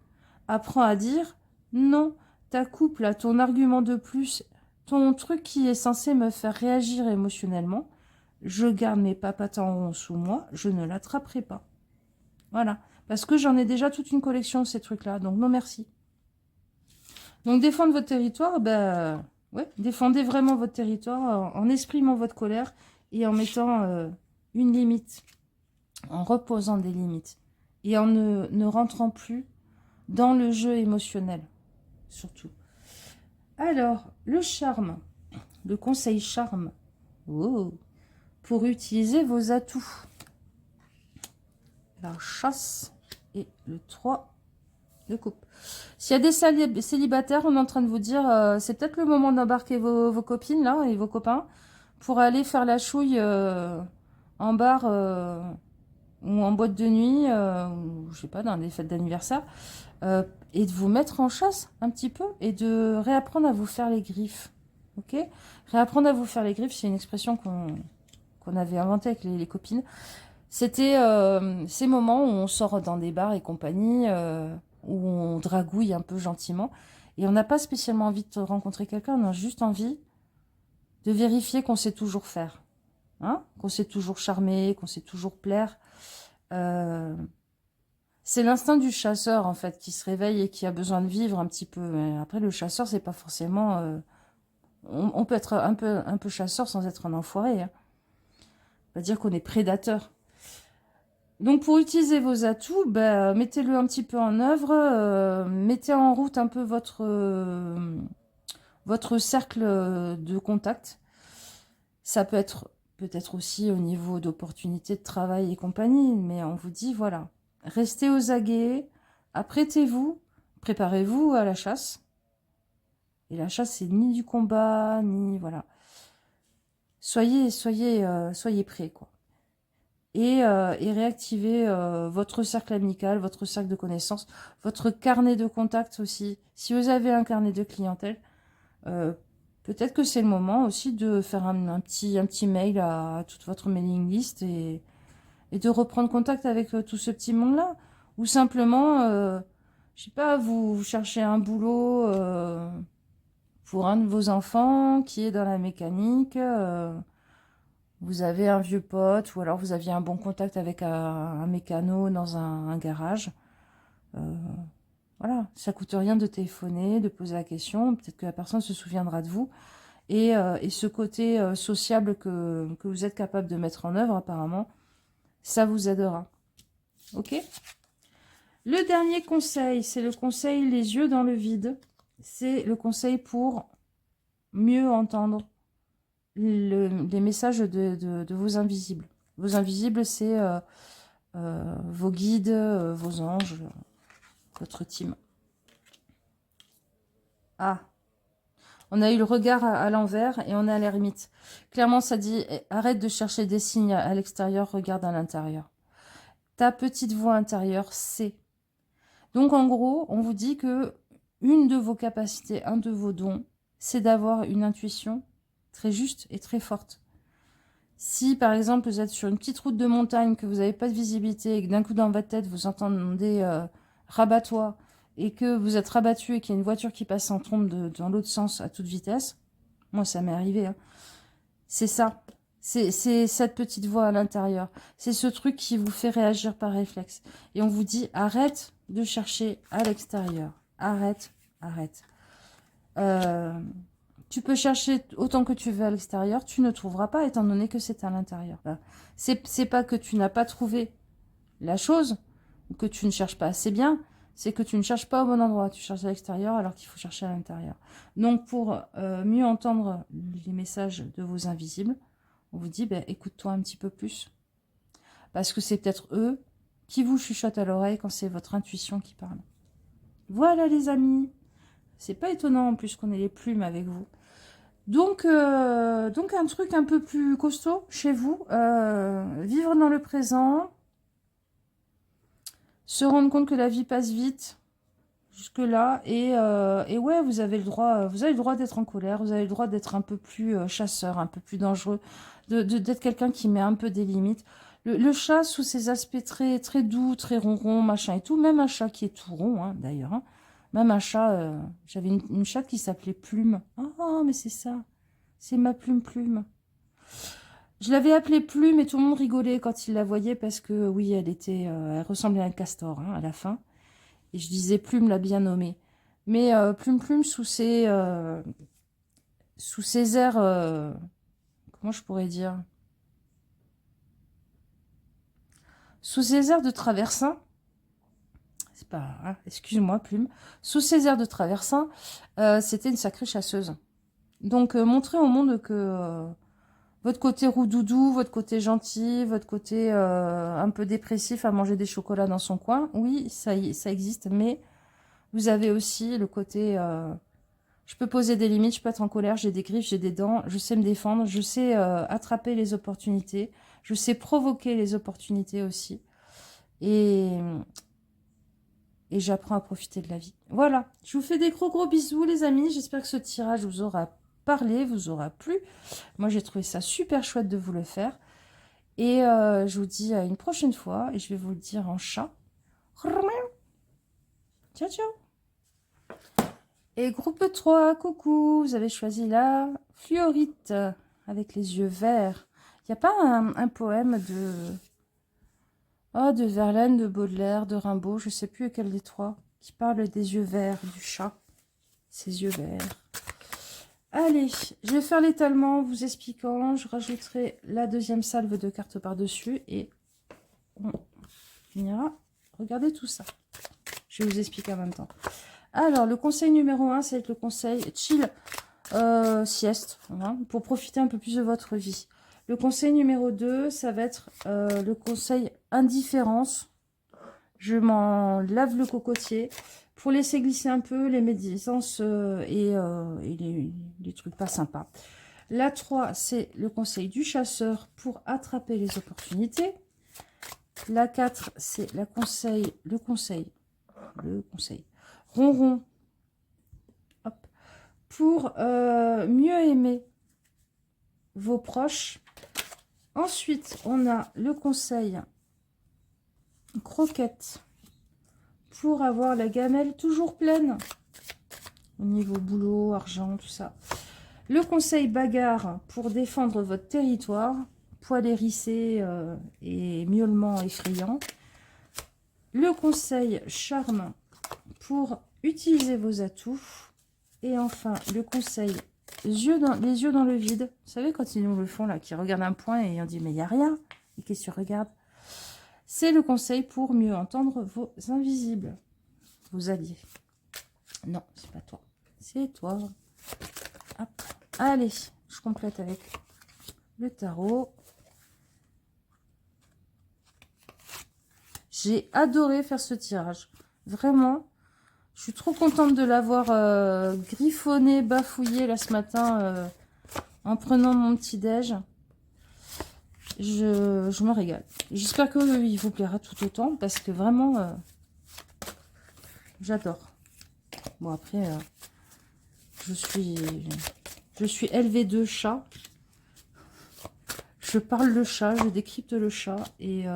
Apprends à dire non. Ta coupe, là, ton argument de plus, ton truc qui est censé me faire réagir émotionnellement, je garde mes papates en rond sous moi, je ne l'attraperai pas. Voilà. Parce que j'en ai déjà toute une collection de ces trucs-là. Donc non merci. Donc défendre votre territoire, ben ouais, défendez vraiment votre territoire en exprimant votre colère et en mettant une limite, en reposant des limites et en ne rentrant plus dans le jeu émotionnel, surtout. Alors, le charme, le conseil charme, oh, pour utiliser vos atouts. La chasse et le 3 de coupe. S'il y a des célibataires, on est en train de vous dire, c'est peut-être le moment d'embarquer vos copines là et vos copains pour aller faire la chouille en bar ou en boîte de nuit, ou je sais pas, dans des fêtes d'anniversaire. Et de vous mettre en chasse un petit peu et de réapprendre à vous faire les griffes. Ok. Réapprendre à vous faire les griffes, c'est une expression qu'on avait inventée avec les copines. C'était ces moments où on sort dans des bars et compagnie, où on dragouille un peu gentiment. Et on n'a pas spécialement envie de rencontrer quelqu'un, on a juste envie de vérifier qu'on sait toujours faire. Hein, qu'on sait toujours charmer, qu'on sait toujours plaire. C'est l'instinct du chasseur, en fait, qui se réveille et qui a besoin de vivre un petit peu. Mais après, le chasseur, c'est pas forcément... on peut être un peu chasseur sans être un enfoiré. Hein. Pas dire qu'on est prédateur. Donc, pour utiliser vos atouts, ben, mettez-le un petit peu en œuvre. Mettez en route un peu votre cercle de contact. Ça peut être peut-être aussi au niveau d'opportunités de travail et compagnie. Mais on vous dit, voilà... Restez aux aguets, apprêtez-vous, préparez-vous à la chasse. Et la chasse, c'est ni du combat, ni... Voilà. Soyez prêts, quoi. et réactiver votre cercle amical, votre cercle de connaissances, votre carnet de contacts aussi. Si vous avez un carnet de clientèle, peut-être que c'est le moment aussi de faire un petit mail à toute votre mailing list et de reprendre contact avec tout ce petit monde-là. Ou simplement, je sais pas, vous cherchez un boulot pour un de vos enfants qui est dans la mécanique. Vous avez un vieux pote ou alors vous aviez un bon contact avec un mécano dans un garage. Euh, voilà, ça coûte rien de téléphoner, de poser la question. Peut-être que la personne se souviendra de vous. Et ce côté sociable que vous êtes capable de mettre en œuvre, apparemment, ça vous aidera. Ok? Le dernier conseil, c'est le conseil les yeux dans le vide. C'est le conseil pour mieux entendre les messages de vos invisibles. Vos invisibles, c'est vos guides, vos anges, votre team. Ah, on a eu le regard à l'envers et on est à l'ermite. Clairement, ça dit, arrête de chercher des signes à l'extérieur, regarde à l'intérieur. Ta petite voix intérieure sait. Donc, en gros, on vous dit que une de vos capacités, un de vos dons, c'est d'avoir une intuition très juste et très forte. Si, par exemple, vous êtes sur une petite route de montagne, que vous n'avez pas de visibilité et que d'un coup dans votre tête, vous entendez rabat-toi et que vous êtes rabattu et qu'il y a une voiture qui passe en trombe dans l'autre sens à toute vitesse, moi, ça m'est arrivé, hein. C'est ça. C'est cette petite voix à l'intérieur. C'est ce truc qui vous fait réagir par réflexe. Et on vous dit, arrête de chercher à l'extérieur. Arrête, arrête. Tu peux chercher autant que tu veux à l'extérieur, tu ne trouveras pas étant donné que c'est à l'intérieur. C'est pas que tu n'as pas trouvé la chose, ou que tu ne cherches pas assez bien, c'est que tu ne cherches pas au bon endroit. Tu cherches à l'extérieur alors qu'il faut chercher à l'intérieur. Donc pour mieux entendre les messages de vos invisibles, on vous dit, ben, écoute-toi un petit peu plus. Parce que c'est peut-être eux qui vous chuchotent à l'oreille quand c'est votre intuition qui parle. Voilà les amis. C'est pas étonnant en plus qu'on ait les plumes avec vous. Donc un truc un peu plus costaud chez vous. Vivre dans le présent. Se rendre compte que la vie passe vite. Jusque-là. Et ouais, vous avez le droit d'être en colère. Vous avez le droit d'être un peu plus chasseur, un peu plus dangereux. D'être quelqu'un qui met un peu des limites. Le chat, sous ses aspects très, très doux, très ronron, machin et tout. Même un chat qui est tout rond, hein, d'ailleurs. Hein. Même un chat, j'avais une chatte qui s'appelait Plume. Oh, mais c'est ça. C'est ma Plume. Je l'avais appelée Plume et tout le monde rigolait quand il la voyait parce que, oui, elle ressemblait à un castor, hein, à la fin. Et je disais Plume l'a bien nommée. Mais Plume sous ses airs, comment je pourrais dire? Sous ses airs de traversin, c'est pas, hein, excuse-moi Plume, sous ses airs de traversin, c'était une sacrée chasseuse. Donc montrer au monde que votre côté roux-doudou, votre côté gentil, votre côté un peu dépressif à manger des chocolats dans son coin, oui, ça existe, mais vous avez aussi le côté... je peux poser des limites, je peux être en colère, j'ai des griffes, j'ai des dents, je sais me défendre, je sais attraper les opportunités, je sais provoquer les opportunités aussi. Et j'apprends à profiter de la vie. Voilà, je vous fais des gros bisous les amis, j'espère que ce tirage vous aura parlé, vous aura plu. Moi j'ai trouvé ça super chouette de vous le faire. Et je vous dis à une prochaine fois, et je vais vous le dire en chat. Ciao ciao. Et groupe 3, coucou, vous avez choisi la Fluorite avec les yeux verts. Il n'y a pas un poème de Verlaine, de Baudelaire, de Rimbaud, je ne sais plus lequel des trois, qui parle des yeux verts du chat. Ses yeux verts. Allez, je vais faire l'étalement, vous expliquant. Je rajouterai la deuxième salve de cartes par-dessus et on finira. Regardez tout ça. Je vais vous expliquer en même temps. Alors, le conseil numéro 1, c'est le conseil chill, sieste, hein, pour profiter un peu plus de votre vie. Le conseil numéro 2, ça va être le conseil indifférence. Je m'en lave le cocotier pour laisser glisser un peu les médisances et les trucs pas sympas. La 3, c'est le conseil du chasseur pour attraper les opportunités. La 4, c'est le conseil. Ronron. Hop. Pour mieux aimer vos proches. Ensuite, on a le conseil croquette pour avoir la gamelle toujours pleine au niveau boulot, argent, tout ça. Le conseil bagarre pour défendre votre territoire, poil hérissé et miaulement effrayant. Le conseil charme pour utiliser vos atouts. Et enfin, le conseil les yeux dans le vide. Vous savez, quand ils nous le font, là, qui regardent un point et on dit, mais il n'y a rien. Et qu'est-ce que tu regardes? C'est le conseil pour mieux entendre vos invisibles, vos alliés. Non, c'est pas toi. C'est toi. Hop. Allez, je complète avec le tarot. J'ai adoré faire ce tirage. Vraiment. Je suis trop contente de l'avoir griffonné, bafouillé là ce matin en prenant mon petit déj. Je me régale. J'espère qu'il vous plaira tout autant parce que vraiment, j'adore. Bon après, je suis LV2 chat. Je parle le chat, je décrypte le chat. Et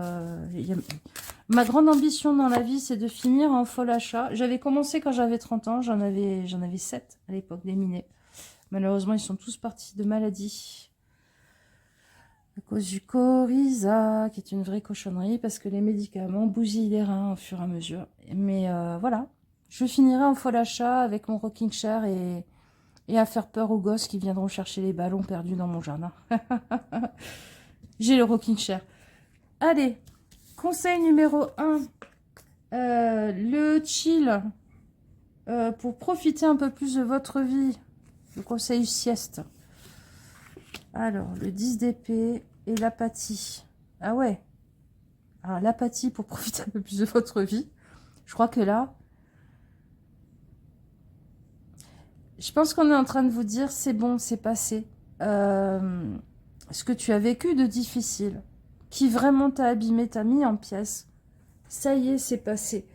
ma grande ambition dans la vie, c'est de finir en folle achat. J'avais commencé quand j'avais 30 ans, j'en avais 7 à l'époque, des minets. Malheureusement, ils sont tous partis de maladie. À cause du Coryza, qui est une vraie cochonnerie, parce que les médicaments bousillent les reins au fur et à mesure. Mais voilà, je finirai en folle achat avec mon rocking chair et à faire peur aux gosses qui viendront chercher les ballons perdus dans mon jardin. J'ai le rocking chair. Allez, conseil numéro 1. Le chill pour profiter un peu plus de votre vie. Le conseil sieste. Alors, le 10 d'épée et l'apathie. Ah ouais. Alors, l'apathie pour profiter un peu plus de votre vie. Je crois que là, je pense qu'on est en train de vous dire, c'est bon, c'est passé. Ce que tu as vécu de difficile, qui vraiment t'a abîmé, t'a mis en pièces, ça y est, c'est passé.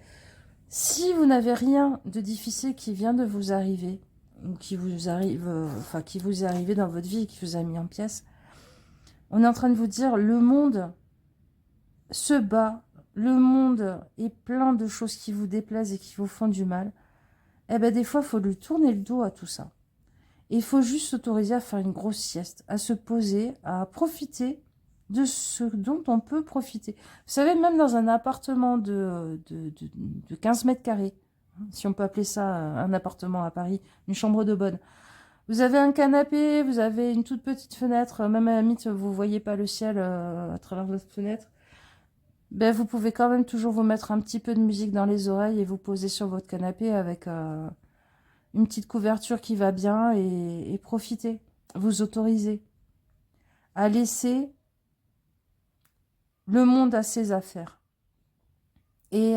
Si vous n'avez rien de difficile qui vient de vous arriver, ou qui vous arrive, qui vous est arrivé dans votre vie et qui vous a mis en pièces, on est en train de vous dire, le monde se bat, le monde est plein de choses qui vous déplaisent et qui vous font du mal. Eh bien, des fois, il faut lui tourner le dos à tout ça. Et il faut juste s'autoriser à faire une grosse sieste, à se poser, à profiter de ce dont on peut profiter. Vous savez, même dans un appartement de 15 mètres carrés, si on peut appeler ça un appartement à Paris, une chambre de bonne, vous avez un canapé, vous avez une toute petite fenêtre, même à la limite, vous ne voyez pas le ciel à travers votre fenêtre, ben, vous pouvez quand même toujours vous mettre un petit peu de musique dans les oreilles et vous poser sur votre canapé avec une petite couverture qui va bien et profiter. Vous autoriser à laisser le monde à ses affaires. Et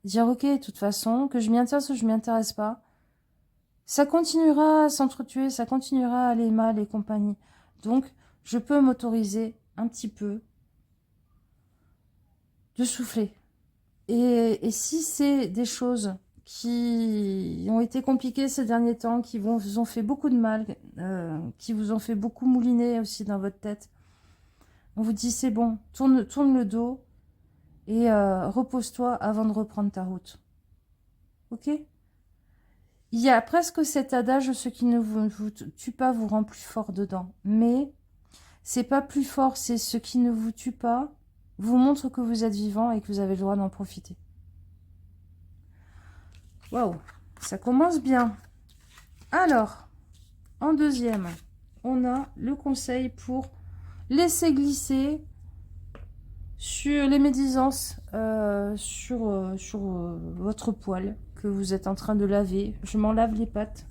dire, ok, de toute façon, que je m'y intéresse ou je m'y intéresse pas, ça continuera à s'entretuer, ça continuera à aller mal et compagnie. Donc, je peux m'autoriser un petit peu de souffler. Et si c'est des choses qui ont été compliquées ces derniers temps, qui vous ont fait beaucoup de mal, qui vous ont fait beaucoup mouliner aussi dans votre tête, on vous dit c'est bon, tourne le dos et repose-toi avant de reprendre ta route. Ok? Il y a presque cet adage, ce qui ne vous tue pas vous rend plus fort dedans. Mais c'est pas plus fort, c'est ce qui ne vous tue pas vous montre que vous êtes vivant et que vous avez le droit d'en profiter. Waouh, ça commence bien. Alors, en deuxième, on a le conseil pour laisser glisser sur les médisances sur votre poil que vous êtes en train de laver. Je m'en lave les pattes,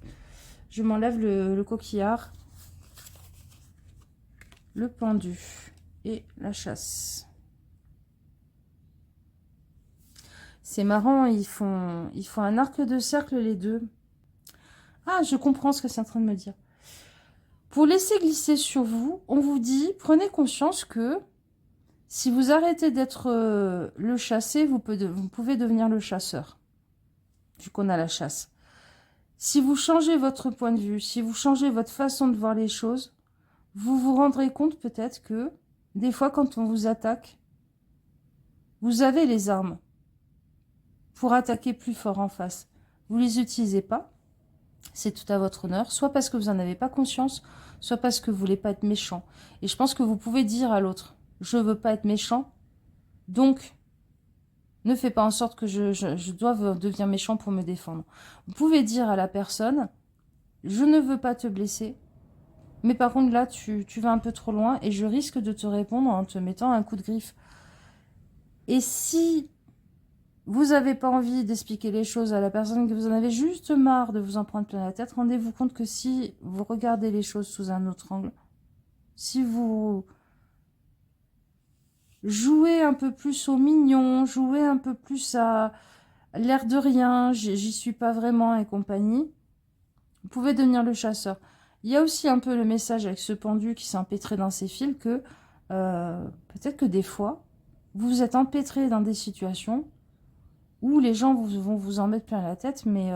je m'en lave le coquillard, le pendu et la chasse. C'est marrant, ils font un arc de cercle les deux. Ah, je comprends ce que c'est en train de me dire. Pour laisser glisser sur vous, on vous dit, prenez conscience que Si vous arrêtez d'être le chassé, vous pouvez devenir le chasseur, vu qu'on a la chasse. Si vous changez votre point de vue, si vous changez votre façon de voir les choses, vous vous rendrez compte peut-être que des fois quand on vous attaque, vous avez les armes pour attaquer plus fort en face. Vous ne les utilisez pas, c'est tout à votre honneur, soit parce que vous n'en avez pas conscience, soit parce que vous ne voulez pas être méchant. Et je pense que vous pouvez dire à l'autre, je ne veux pas être méchant, donc ne fais pas en sorte que je doive devenir méchant pour me défendre. Vous pouvez dire à la personne, je ne veux pas te blesser, mais par contre là, tu vas un peu trop loin et je risque de te répondre en te mettant un coup de griffe. Et si vous n'avez pas envie d'expliquer les choses à la personne, que vous en avez juste marre de vous en prendre plein la tête, rendez-vous compte que si vous regardez les choses sous un autre angle, si vous jouez un peu plus au mignon, jouez un peu plus à l'air de rien, j'y suis pas vraiment et compagnie, vous pouvez devenir le chasseur. Il y a aussi un peu le message avec ce pendu qui s'est empêtré dans ses fils que peut-être que des fois, vous vous êtes empêtré dans des situations où les gens vont vous en mettre plein la tête, mais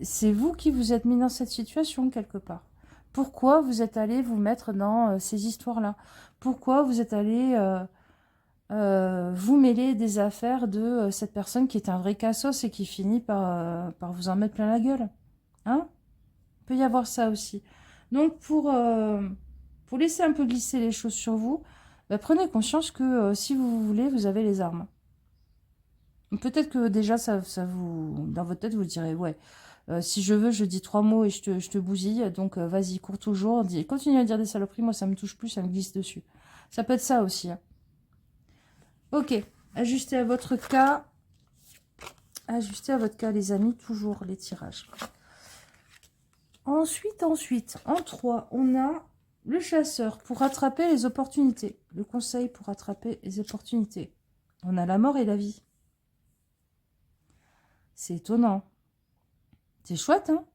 c'est vous qui vous êtes mis dans cette situation quelque part. Pourquoi vous êtes allé vous mettre dans ces histoires-là? Pourquoi vous êtes allé vous mêler des affaires de cette personne qui est un vrai cassos et qui finit par vous en mettre plein la gueule? Hein? Il peut y avoir ça aussi. Donc pour laisser un peu glisser les choses sur vous, bah, prenez conscience que si vous voulez, vous avez les armes. Peut-être que déjà, ça vous, dans votre tête, vous direz, ouais, si je veux, je dis 3 mots et je te bousille, donc vas-y, cours toujours, continue à dire des saloperies, moi ça me touche plus, ça me glisse dessus. Ça peut être ça aussi. Hein. Ok, ajustez à votre cas, les amis, toujours les tirages. Ensuite, en 3, on a le chasseur pour attraper les opportunités. Le conseil pour attraper les opportunités. On a la mort et la vie. C'est étonnant. C'est chouette, hein?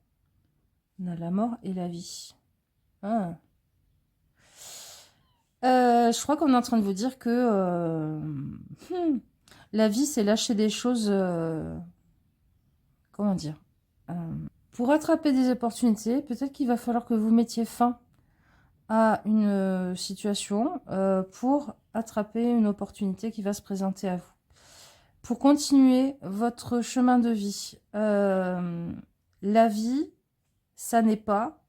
On a la mort et la vie. Ah. Je crois qu'on est en train de vous dire que la vie, c'est lâcher des choses... comment dire pour attraper des opportunités, peut-être qu'il va falloir que vous mettiez fin à une situation pour attraper une opportunité qui va se présenter à vous. Pour continuer votre chemin de vie, la vie, ça n'est pas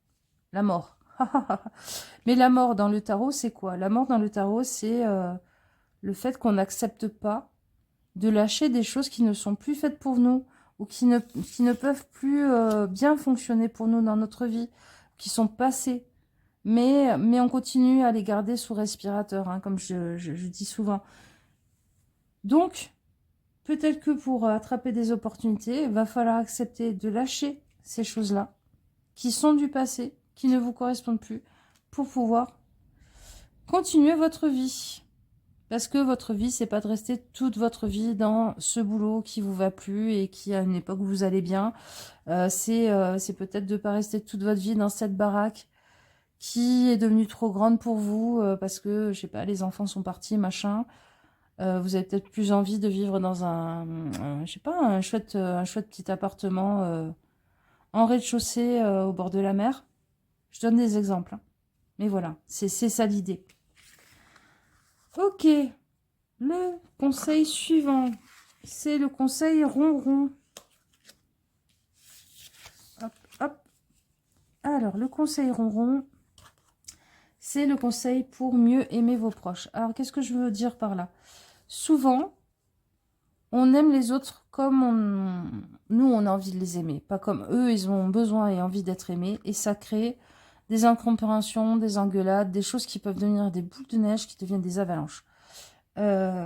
la mort. Mais la mort dans le tarot, c'est quoi? La mort dans le tarot, c'est le fait qu'on n'accepte pas de lâcher des choses qui ne sont plus faites pour nous ou qui ne peuvent plus bien fonctionner pour nous dans notre vie, qui sont passées. Mais on continue à les garder sous respirateur, hein, comme je dis souvent. Donc, peut-être que pour attraper des opportunités, il va falloir accepter de lâcher ces choses-là, qui sont du passé, qui ne vous correspondent plus, pour pouvoir continuer votre vie. Parce que votre vie, c'est pas de rester toute votre vie dans ce boulot qui vous va plus et qui, à une époque, vous allez bien. C'est peut-être de pas rester toute votre vie dans cette baraque qui est devenue trop grande pour vous parce que, je sais pas, les enfants sont partis, machin. Vous avez peut-être plus envie de vivre dans je sais pas, un chouette petit appartement en rez-de-chaussée au bord de la mer. Je donne des exemples. Hein. Mais voilà, c'est ça l'idée. Ok, le conseil suivant, c'est le conseil ronron. Hop, hop. Alors, le conseil ronron, c'est le conseil pour mieux aimer vos proches. Alors, qu'est-ce que je veux dire par là? Souvent, on aime les autres comme nous, on a envie de les aimer. Pas comme eux, ils ont besoin et envie d'être aimés. Et ça crée des incompréhensions, des engueulades, des choses qui peuvent devenir des boules de neige, qui deviennent des avalanches. Et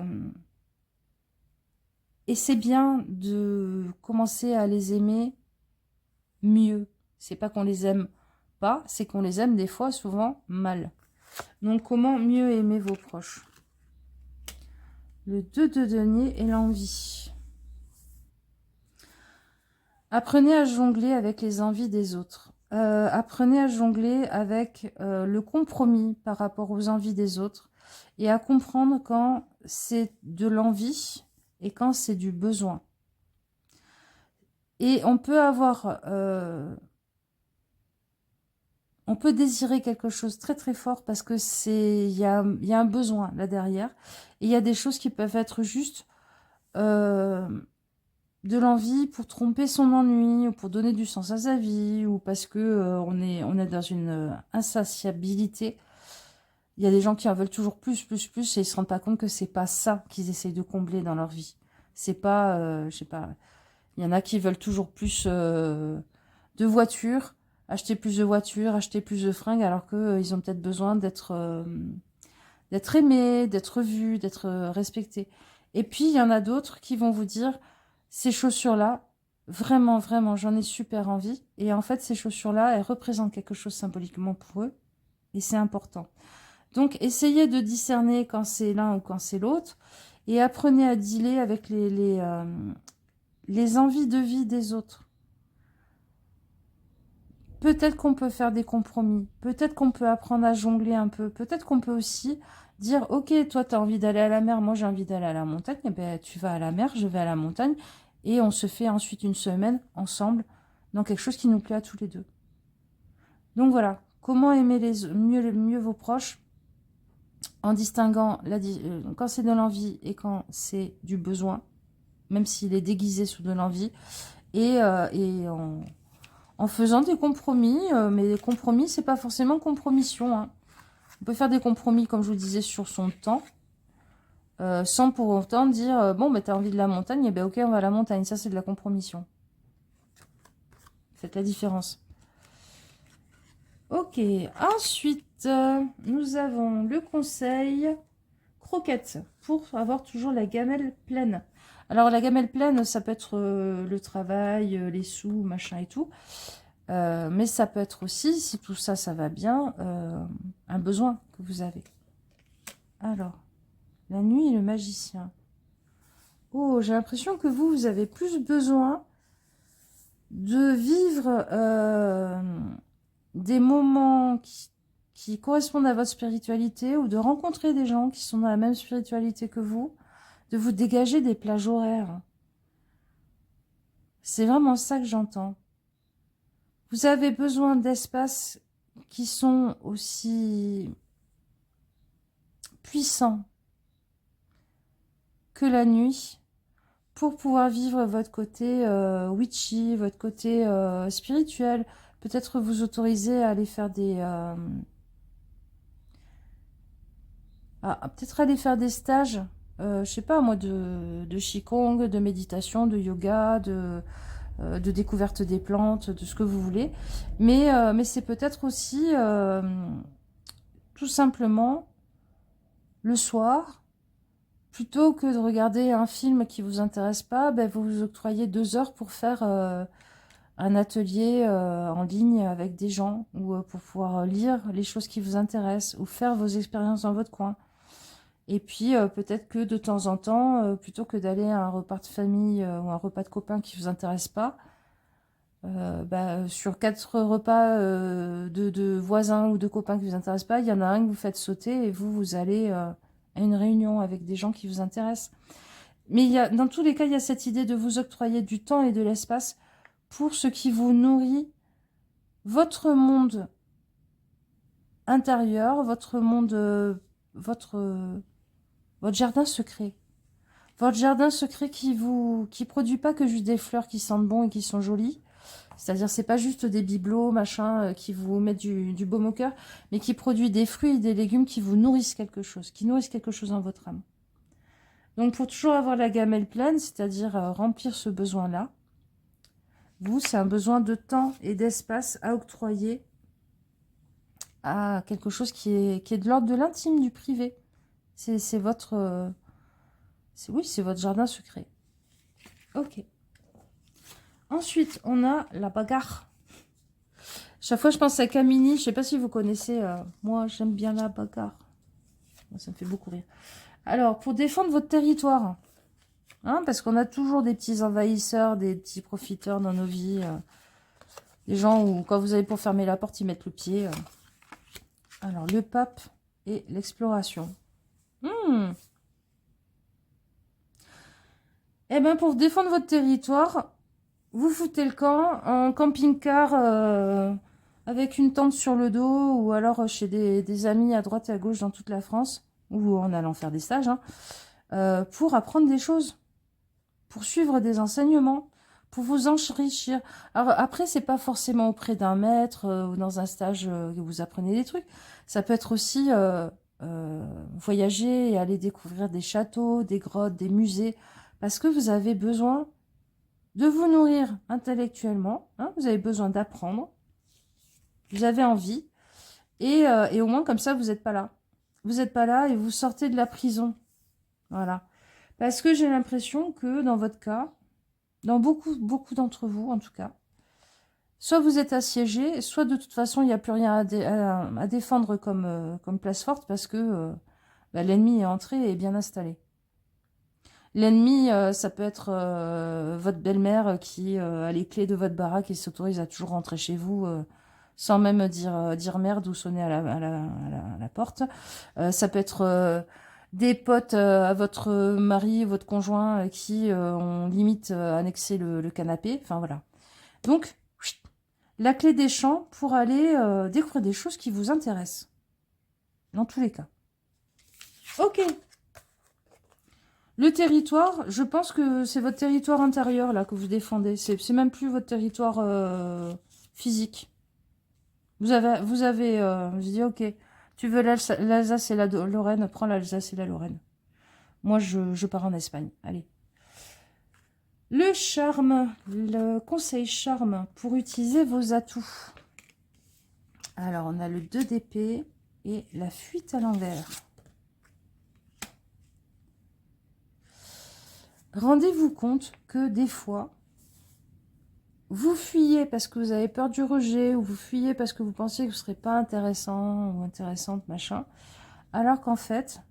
c'est bien de commencer à les aimer mieux. C'est pas qu'on les aime pas, c'est qu'on les aime des fois, souvent, mal. Donc, comment mieux aimer vos proches? Le 2 de denier et l'envie. Apprenez à jongler avec les envies des autres. apprenez à jongler avec le compromis par rapport aux envies des autres et à comprendre quand c'est de l'envie et quand c'est du besoin. Et on peut avoir... on peut désirer quelque chose très très fort parce que il y a un besoin là derrière. Et il y a des choses qui peuvent être juste de l'envie pour tromper son ennui, ou pour donner du sens à sa vie, ou parce que on est dans une insatiabilité. Il y a des gens qui en veulent toujours plus, plus, plus, et ils se rendent pas compte que c'est pas ça qu'ils essayent de combler dans leur vie. C'est pas, je sais pas, il y en a qui veulent toujours plus de voitures, acheter plus de voitures, acheter plus de fringues, alors que ils ont peut-être besoin d'être aimés, d'être vus, d'être respectés. Et puis, il y en a d'autres qui vont vous dire, ces chaussures-là, vraiment, vraiment, j'en ai super envie. Et en fait, ces chaussures-là, elles représentent quelque chose symboliquement pour eux. Et c'est important. Donc, essayez de discerner quand c'est l'un ou quand c'est l'autre. Et apprenez à dealer avec les envies de vie des autres. Peut-être qu'on peut faire des compromis. Peut-être qu'on peut apprendre à jongler un peu. Peut-être qu'on peut aussi dire, ok, toi, tu as envie d'aller à la mer, moi, j'ai envie d'aller à la montagne. Eh ben, tu vas à la mer, je vais à la montagne. Et on se fait ensuite une semaine ensemble dans quelque chose qui nous plaît à tous les deux. Donc voilà, comment aimer mieux vos proches en distinguant quand c'est de l'envie et quand c'est du besoin, même s'il est déguisé sous de l'envie, et en faisant des compromis, mais les compromis, c'est pas forcément compromission. Hein. On peut faire des compromis, comme je vous disais, sur son temps, sans pour autant dire, bon, bah, t'as envie de la montagne, et ben ok, on va à la montagne. Ça, c'est de la compromission. Faites la différence. Ok, ensuite, nous avons le conseil croquette pour avoir toujours la gamelle pleine. Alors, la gamelle pleine, ça peut être le travail, les sous, machin et tout. Mais ça peut être aussi, si tout ça, ça va bien, un besoin que vous avez. Alors, la nuit et le magicien. Oh, j'ai l'impression que vous avez plus besoin de vivre des moments qui correspondent à votre spiritualité ou de rencontrer des gens qui sont dans la même spiritualité que vous, de vous dégager des plages horaires. C'est vraiment ça que j'entends. Vous avez besoin d'espaces qui sont aussi puissants que la nuit pour pouvoir vivre votre côté witchy, votre côté spirituel. Peut-être vous autoriser à aller faire peut-être aller faire des stages, je sais pas moi, de Qigong, de méditation, de yoga, de découverte des plantes, de ce que vous voulez. Mais c'est peut-être aussi tout simplement le soir, plutôt que de regarder un film qui vous intéresse pas, ben vous vous octroyez 2 heures pour faire un atelier en ligne avec des gens, ou pour pouvoir lire les choses qui vous intéressent, ou faire vos expériences dans votre coin. Et puis peut-être que de temps en temps, plutôt que d'aller à un repas de famille ou un repas de copains qui vous intéresse pas, sur 4 repas de voisins ou de copains qui vous intéressent pas, il y en a un que vous faites sauter et vous allez à une réunion avec des gens qui vous intéressent. Mais dans tous les cas, il y a cette idée de vous octroyer du temps et de l'espace pour ce qui vous nourrit, votre monde intérieur, votre monde, votre jardin secret. Votre jardin secret qui produit pas que juste des fleurs qui sentent bon et qui sont jolies. C'est-à-dire, c'est pas juste des bibelots, machin, qui vous mettent du baume au cœur, mais qui produit des fruits et des légumes qui vous nourrissent quelque chose, qui nourrissent quelque chose dans votre âme. Donc, pour toujours avoir la gamelle pleine, c'est-à-dire remplir ce besoin-là, vous, c'est un besoin de temps et d'espace à octroyer à quelque chose qui est de l'ordre de l'intime, du privé. C'est votre... oui, c'est votre jardin secret. Ok. Ensuite, on a la bagarre. Chaque fois, je pense à Kamini. Je sais pas si vous connaissez. Moi, j'aime bien la bagarre. Ça me fait beaucoup rire. Alors, pour défendre votre territoire, hein, parce qu'on a toujours des petits envahisseurs, des petits profiteurs dans nos vies. Des gens où, quand vous allez pour fermer la porte, ils mettent le pied. Alors, le pape et l'exploration. Eh bien, pour défendre votre territoire, vous foutez le camp en camping-car avec une tente sur le dos ou alors chez des amis à droite et à gauche dans toute la France ou en allant faire des stages pour apprendre des choses, pour suivre des enseignements, pour vous enrichir. Alors après, c'est pas forcément auprès d'un maître ou dans un stage que vous apprenez des trucs. Ça peut être aussi voyager et aller découvrir des châteaux, des grottes, des musées, parce que vous avez besoin de vous nourrir intellectuellement, hein, vous avez besoin d'apprendre, vous avez envie, et au moins comme ça, vous n'êtes pas là. Vous n'êtes pas là et vous sortez de la prison. Voilà. Parce que j'ai l'impression que dans votre cas, dans beaucoup d'entre vous en tout cas, soit vous êtes assiégé, soit de toute façon, il n'y a plus rien à défendre comme place forte parce que l'ennemi est entré et est bien installé. L'ennemi, ça peut être votre belle-mère qui a les clés de votre baraque et s'autorise à toujours rentrer chez vous sans même dire merde ou sonner à la porte. Ça peut être des potes à votre mari, votre conjoint qui ont limite annexé le canapé. Enfin voilà. Donc, la clé des champs pour aller découvrir des choses qui vous intéressent. Dans tous les cas. Ok. Le territoire, je pense que c'est votre territoire intérieur là que vous défendez. C'est même plus votre territoire physique. Vous dit ok, tu veux l'Alsace et la Lorraine, prends l'Alsace et la Lorraine. Moi, je pars en Espagne. Allez. Le charme, le conseil charme pour utiliser vos atouts. Alors, on a le 2 d'épée et la fuite à l'envers. Rendez-vous compte que des fois, vous fuyez parce que vous avez peur du rejet, ou vous fuyez parce que vous pensiez que vous ne serez pas intéressant ou intéressante, machin, alors qu'en fait,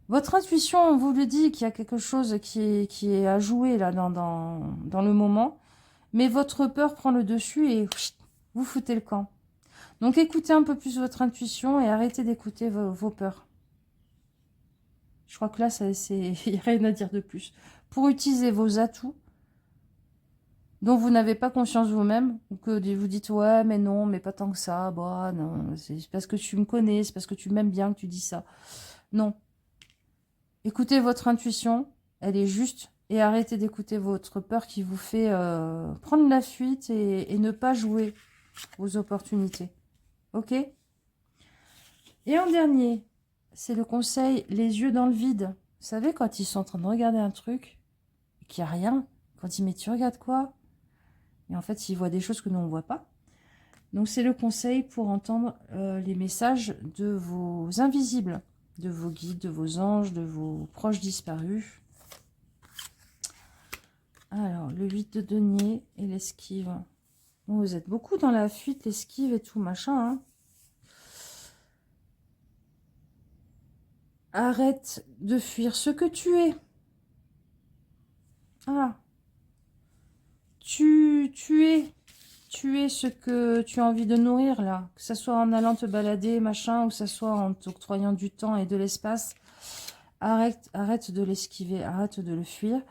votre intuition vous le dit qu'il y a quelque chose qui est à jouer là dans le moment, mais votre peur prend le dessus et vous foutez le camp. Donc écoutez un peu plus votre intuition et arrêtez d'écouter vos peurs. Je crois que là, il n'y a rien à dire de plus. Pour utiliser vos atouts, dont vous n'avez pas conscience vous-même, ou que vous dites ouais mais non, mais pas tant que ça, bah non, c'est parce que tu me connais, c'est parce que tu m'aimes bien que tu dis ça. Non. Écoutez votre intuition, elle est juste, et arrêtez d'écouter votre peur qui vous fait prendre la fuite et ne pas jouer aux opportunités. Ok? Et en dernier, c'est le conseil, les yeux dans le vide. Vous savez, quand ils sont en train de regarder un truc, et qu'il n'y a rien, quand ils disent mais tu regardes quoi? Et en fait, ils voient des choses que nous, on ne voit pas. Donc, c'est le conseil pour entendre les messages de vos invisibles, de vos guides, de vos anges, de vos proches disparus. Alors, le 8 de denier et l'esquive. Bon, vous êtes beaucoup dans la fuite, l'esquive et tout, machin. Hein. Arrête de fuir ce que tu es. Ah. Tu es ce que tu as envie de nourrir, là. Que ce soit en allant te balader, machin, ou que ce soit en t'octroyant du temps et de l'espace. Arrête de l'esquiver, arrête de le fuir.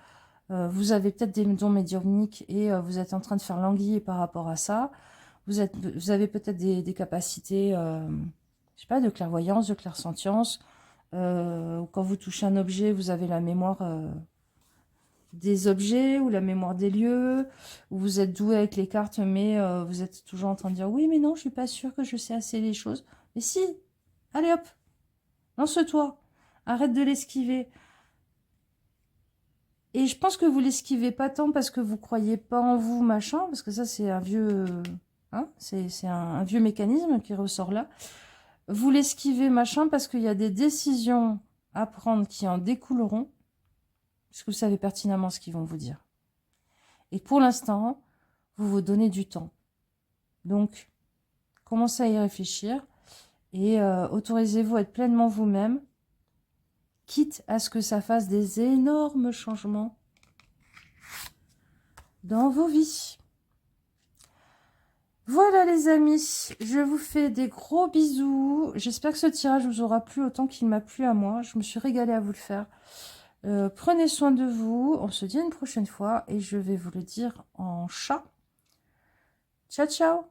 Vous avez peut-être des dons médiumniques et vous êtes en train de faire languiller par rapport à ça. Vous avez peut-être des capacités, je sais pas, de clairvoyance, de clairsentience. Quand vous touchez un objet, vous avez la mémoire des objets ou la mémoire des lieux, où vous êtes doué avec les cartes, mais vous êtes toujours en train de dire oui, mais non, je suis pas sûre que je sais assez les choses. Mais si, allez hop, lance-toi, arrête de l'esquiver. Et je pense que vous l'esquivez pas tant parce que vous croyez pas en vous, machin, parce que ça c'est un vieux, hein, c'est un vieux mécanisme qui ressort là. Vous l'esquivez, machin, parce qu'il y a des décisions à prendre qui en découleront, parce que vous savez pertinemment ce qu'ils vont vous dire. Et pour l'instant, vous vous donnez du temps. Donc, commencez à y réfléchir et autorisez-vous à être pleinement vous-même, quitte à ce que ça fasse des énormes changements dans vos vies. Voilà les amis, je vous fais des gros bisous. J'espère que ce tirage vous aura plu autant qu'il m'a plu à moi. Je me suis régalée à vous le faire. Prenez soin de vous. On se dit à une prochaine fois et je vais vous le dire en chat. Ciao, ciao.